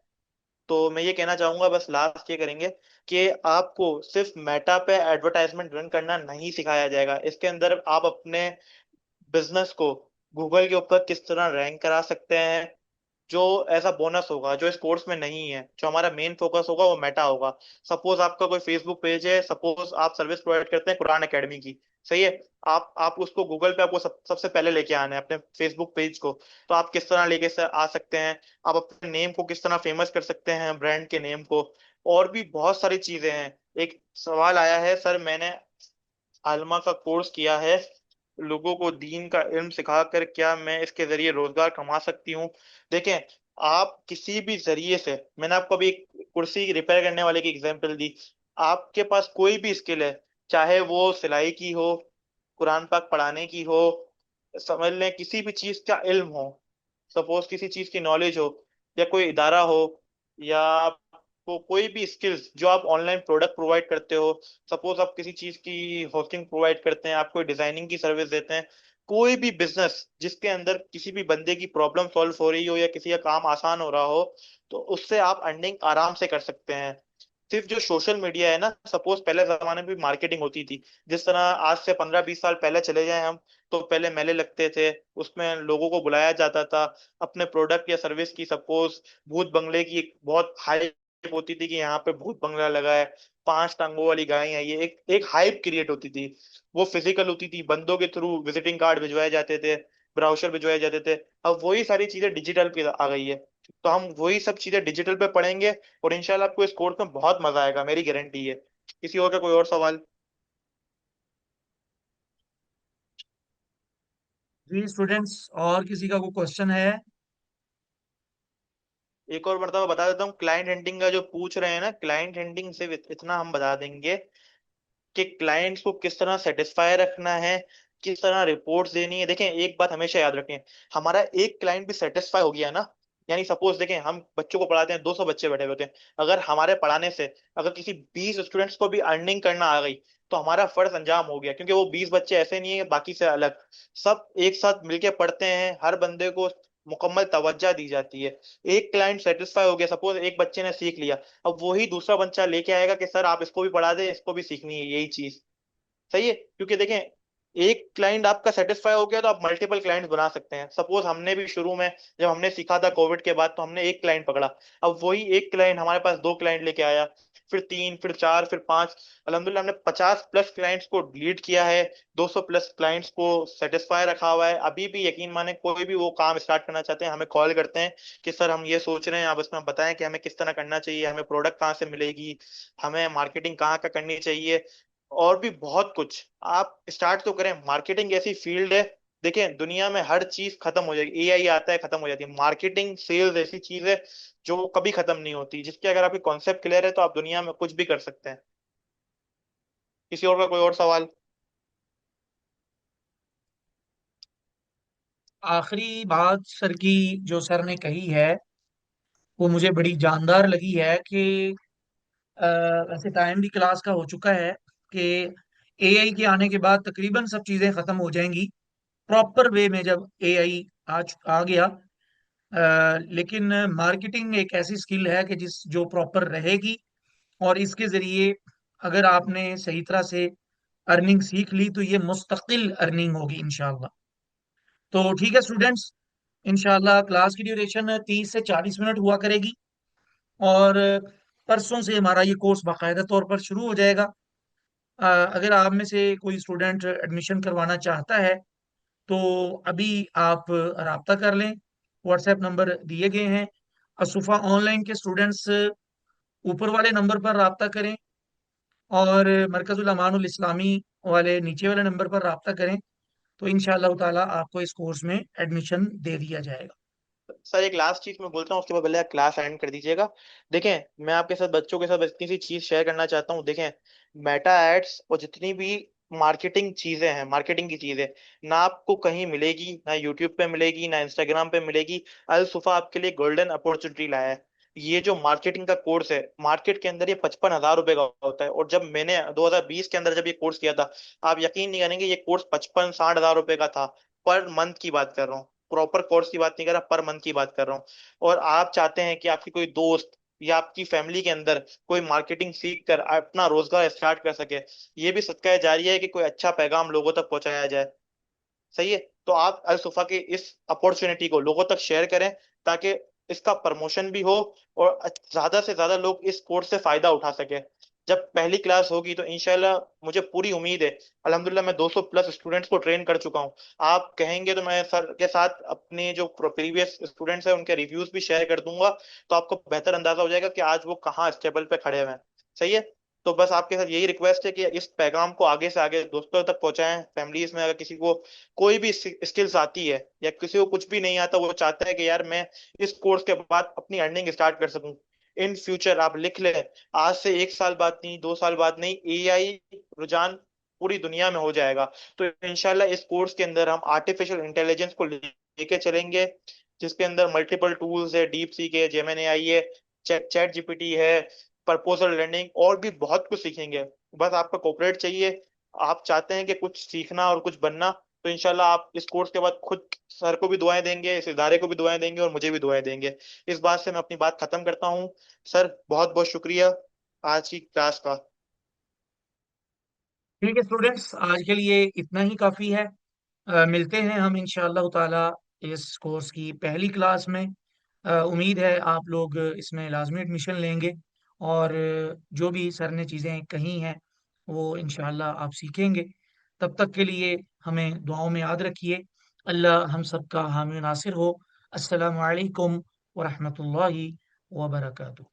तो मैं ये कहना चाहूंगा, बस लास्ट ये करेंगे कि आपको सिर्फ मेटा पे एडवर्टाइजमेंट रन करना नहीं सिखाया जाएगा। इसके अंदर आप अपने बिजनेस को गूगल के ऊपर किस तरह रैंक करा सकते हैं, जो ऐसा बोनस होगा जो इस कोर्स में नहीं है। जो हमारा मेन फोकस होगा वो मेटा होगा। सपोज आपका कोई फेसबुक पेज है, सपोज आप सर्विस प्रोवाइड करते हैं कुरान एकेडमी की, सही है। आप उसको गूगल पे, आपको सबसे पहले लेके आना है अपने फेसबुक पेज को। तो आप किस तरह लेके आ सकते हैं, आप अपने नेम को किस तरह फेमस कर सकते हैं, ब्रांड के नेम को। और भी बहुत सारी चीजें हैं। एक सवाल आया है, सर मैंने आलमा का कोर्स किया है, लोगों को दीन का इल्म सिखाकर क्या मैं इसके जरिए रोजगार कमा सकती हूँ? देखें, आप किसी भी जरिए से, मैंने आपको अभी एक कुर्सी रिपेयर करने वाले की एग्जांपल दी। आपके पास कोई भी स्किल है, चाहे वो सिलाई की हो, कुरान पाक पढ़ाने की हो, समझ लें किसी भी चीज का इल्म हो, सपोज किसी चीज की नॉलेज हो, या कोई इदारा हो, या आपको कोई भी स्किल्स जो आप ऑनलाइन प्रोडक्ट प्रोवाइड करते हो, सपोज आप किसी चीज की होस्टिंग प्रोवाइड करते हैं, आप कोई डिजाइनिंग की सर्विस देते हैं, कोई भी बिजनेस जिसके अंदर किसी भी बंदे की प्रॉब्लम सॉल्व हो रही हो या किसी का काम आसान हो रहा हो, तो उससे आप अर्निंग आराम से कर सकते हैं। सिर्फ जो सोशल मीडिया है ना, सपोज पहले जमाने में भी मार्केटिंग होती थी, जिस तरह आज से 15-20 साल पहले चले जाएं हम, तो पहले मेले लगते थे, उसमें लोगों को बुलाया जाता था अपने प्रोडक्ट या सर्विस की। सपोज भूत बंगले की एक बहुत हाइप होती थी कि यहाँ पे भूत बंगला लगा है, 5 टांगों वाली गाय है, ये एक एक हाइप क्रिएट होती थी। वो फिजिकल होती थी, बंदों के थ्रू विजिटिंग कार्ड भिजवाए जाते थे, ब्राउचर भिजवाए जाते थे। अब वही सारी चीजें डिजिटल पे आ गई है। तो हम वही सब चीजें डिजिटल पे पढ़ेंगे, और इंशाल्लाह आपको इस कोर्स में बहुत मजा आएगा, मेरी गारंटी है। किसी और का कोई और सवाल? जी स्टूडेंट्स, और किसी का कोई क्वेश्चन है? एक और मरतबा बता देता हूँ, क्लाइंट हैंडलिंग का जो पूछ रहे हैं ना, क्लाइंट हैंडलिंग सिर्फ इतना हम बता देंगे कि क्लाइंट्स को किस तरह सेटिस्फाई रखना है, किस तरह रिपोर्ट्स देनी है। देखें, एक बात हमेशा याद रखें, हमारा एक क्लाइंट भी सेटिस्फाई हो गया ना, यानी सपोज देखें हम बच्चों को पढ़ाते हैं, 200 बच्चे बैठे हुए होते हैं, अगर हमारे पढ़ाने से अगर किसी 20 स्टूडेंट्स को भी अर्निंग करना आ गई, तो हमारा फर्ज अंजाम हो गया, क्योंकि वो 20 बच्चे ऐसे नहीं है बाकी से अलग, सब एक साथ मिलके पढ़ते हैं, हर बंदे को मुकम्मल तवज्जो दी जाती है। एक क्लाइंट सेटिस्फाई हो गया, सपोज एक बच्चे ने सीख लिया, अब वही दूसरा बच्चा लेके आएगा कि सर आप इसको भी पढ़ा दे, इसको भी सीखनी है यही चीज। सही है, क्योंकि देखें, एक क्लाइंट आपका सेटिस्फाई हो गया तो आप मल्टीपल क्लाइंट्स बना सकते हैं। सपोज हमने भी शुरू में जब हमने सीखा था कोविड के बाद, तो हमने एक क्लाइंट पकड़ा, अब वही एक क्लाइंट हमारे पास दो क्लाइंट लेके आया, फिर तीन, फिर चार, फिर पांच, अल्हम्दुलिल्लाह हमने 50+ क्लाइंट्स को लीड किया है, 200+ क्लाइंट्स को सेटिस्फाई रखा हुआ है। अभी भी यकीन माने कोई भी वो काम स्टार्ट करना चाहते हैं, हमें कॉल करते हैं कि सर हम ये सोच रहे हैं, आप इसमें बताएं कि हमें किस तरह करना चाहिए, हमें प्रोडक्ट कहाँ से मिलेगी, हमें मार्केटिंग कहाँ का करनी चाहिए, और भी बहुत कुछ। आप स्टार्ट तो करें, मार्केटिंग ऐसी फील्ड है, देखें दुनिया में हर चीज खत्म हो जाएगी, एआई आता है खत्म हो जाती है, मार्केटिंग सेल्स ऐसी चीज है जो कभी खत्म नहीं होती, जिसके अगर आपके कॉन्सेप्ट क्लियर है तो आप दुनिया में कुछ भी कर सकते हैं। किसी और का कोई और सवाल? आखिरी बात सर की जो सर ने कही है वो मुझे बड़ी जानदार लगी है कि अ, वैसे टाइम भी क्लास का हो चुका है कि एआई के आने के बाद तकरीबन सब चीज़ें ख़त्म हो जाएंगी प्रॉपर वे में जब एआई आ गया। लेकिन मार्केटिंग एक ऐसी स्किल है कि जिस जो प्रॉपर रहेगी, और इसके ज़रिए अगर आपने सही तरह से अर्निंग सीख ली तो ये मुस्तकिल अर्निंग होगी इंशाल्लाह। तो ठीक है स्टूडेंट्स, इंशाल्लाह क्लास की ड्यूरेशन 30 से 40 मिनट हुआ करेगी, और परसों से हमारा ये कोर्स बाकायदा तौर पर शुरू हो जाएगा। अगर आप में से कोई स्टूडेंट एडमिशन करवाना चाहता है तो अभी आप राब्ता कर लें, व्हाट्सएप नंबर दिए गए हैं। असुफा ऑनलाइन के स्टूडेंट्स ऊपर वाले नंबर पर राब्ता करें, और मरकजुल अमानुल इस्लामी वाले नीचे वाले नंबर पर राब्ता करें, तो इंशाअल्लाह ताला आपको इस कोर्स में एडमिशन दे दिया जाएगा। सर एक लास्ट चीज मैं बोलता हूँ, उसके बाद पहले आप क्लास एंड कर दीजिएगा। देखें, मैं आपके साथ बच्चों के साथ इतनी सी चीज शेयर करना चाहता हूँ। देखें, मेटा एड्स और जितनी भी मार्केटिंग चीजें हैं, मार्केटिंग की चीजें ना आपको कहीं मिलेगी, ना यूट्यूब पे मिलेगी, ना इंस्टाग्राम पे मिलेगी। अल सुफा आपके लिए गोल्डन अपॉर्चुनिटी लाया है। ये जो मार्केटिंग का कोर्स है, मार्केट के अंदर ये 55,000 रुपए का होता है, और जब मैंने 2020 के अंदर जब ये कोर्स किया था, आप यकीन नहीं करेंगे, ये कोर्स 55-60 हजार रुपए का था। पर मंथ की बात कर रहा हूँ, प्रॉपर कोर्स की बात नहीं कर रहा, पर मंथ की बात कर रहा हूँ। और आप चाहते हैं कि आपकी कोई दोस्त या आपकी फैमिली के अंदर कोई मार्केटिंग सीख कर अपना रोजगार स्टार्ट कर सके, ये भी सदका जारिया है कि कोई अच्छा पैगाम लोगों तक पहुंचाया जाए। सही है, तो आप अल सुफा की इस अपॉर्चुनिटी को लोगों तक शेयर करें, ताकि इसका प्रमोशन भी हो और ज्यादा से ज्यादा लोग इस कोर्स से फायदा उठा सके। जब पहली क्लास होगी तो इंशाल्लाह, मुझे पूरी उम्मीद है, अल्हम्दुलिल्लाह मैं 200+ स्टूडेंट्स को ट्रेन कर चुका हूँ। आप कहेंगे तो मैं सर के साथ अपने जो प्रीवियस स्टूडेंट्स हैं उनके रिव्यूज भी शेयर कर दूंगा, तो आपको बेहतर अंदाजा हो जाएगा कि आज वो कहाँ स्टेबल पे खड़े हुए हैं। सही है, तो बस आपके साथ यही रिक्वेस्ट है कि इस पैगाम को आगे से आगे दोस्तों तक पहुंचाएं। फैमिलीज में अगर किसी को कोई भी स्किल्स आती है, या किसी को कुछ भी नहीं आता, वो चाहता है कि यार मैं इस कोर्स के बाद अपनी अर्निंग स्टार्ट कर सकूं इन फ्यूचर, आप लिख लें, आज से 1 साल बाद नहीं, 2 साल बाद नहीं, एआई रुझान पूरी दुनिया में हो जाएगा। तो इंशाल्लाह इस कोर्स के अंदर हम आर्टिफिशियल इंटेलिजेंस को लेके चलेंगे, जिसके अंदर मल्टीपल टूल्स है, डीप सीक है, जेमिनी आई है, चैट जीपीटी है, प्रपोजल लर्निंग, और भी बहुत कुछ सीखेंगे। बस आपका कोऑपरेट चाहिए। आप चाहते हैं कि कुछ सीखना और कुछ बनना, तो इंशाल्लाह आप इस कोर्स के बाद खुद सर को भी दुआएं देंगे, इस इदारे को भी दुआएं देंगे, और मुझे भी दुआएं देंगे। इस बात से मैं अपनी बात खत्म करता हूँ। सर बहुत बहुत शुक्रिया आज की क्लास का। ठीक है स्टूडेंट्स, आज के लिए इतना ही काफ़ी है। मिलते हैं हम इंशाअल्लाह ताला इस कोर्स की पहली क्लास में। उम्मीद है आप लोग इसमें लाजमी एडमिशन लेंगे, और जो भी सर ने चीज़ें कही हैं वो इंशाअल्लाह आप सीखेंगे। तब तक के लिए हमें दुआओं में याद रखिए। अल्लाह हम सबका हामी नासिर हो। अस्सलामु अलैकुम व रहमतुल्लाहि व बरकातुहू।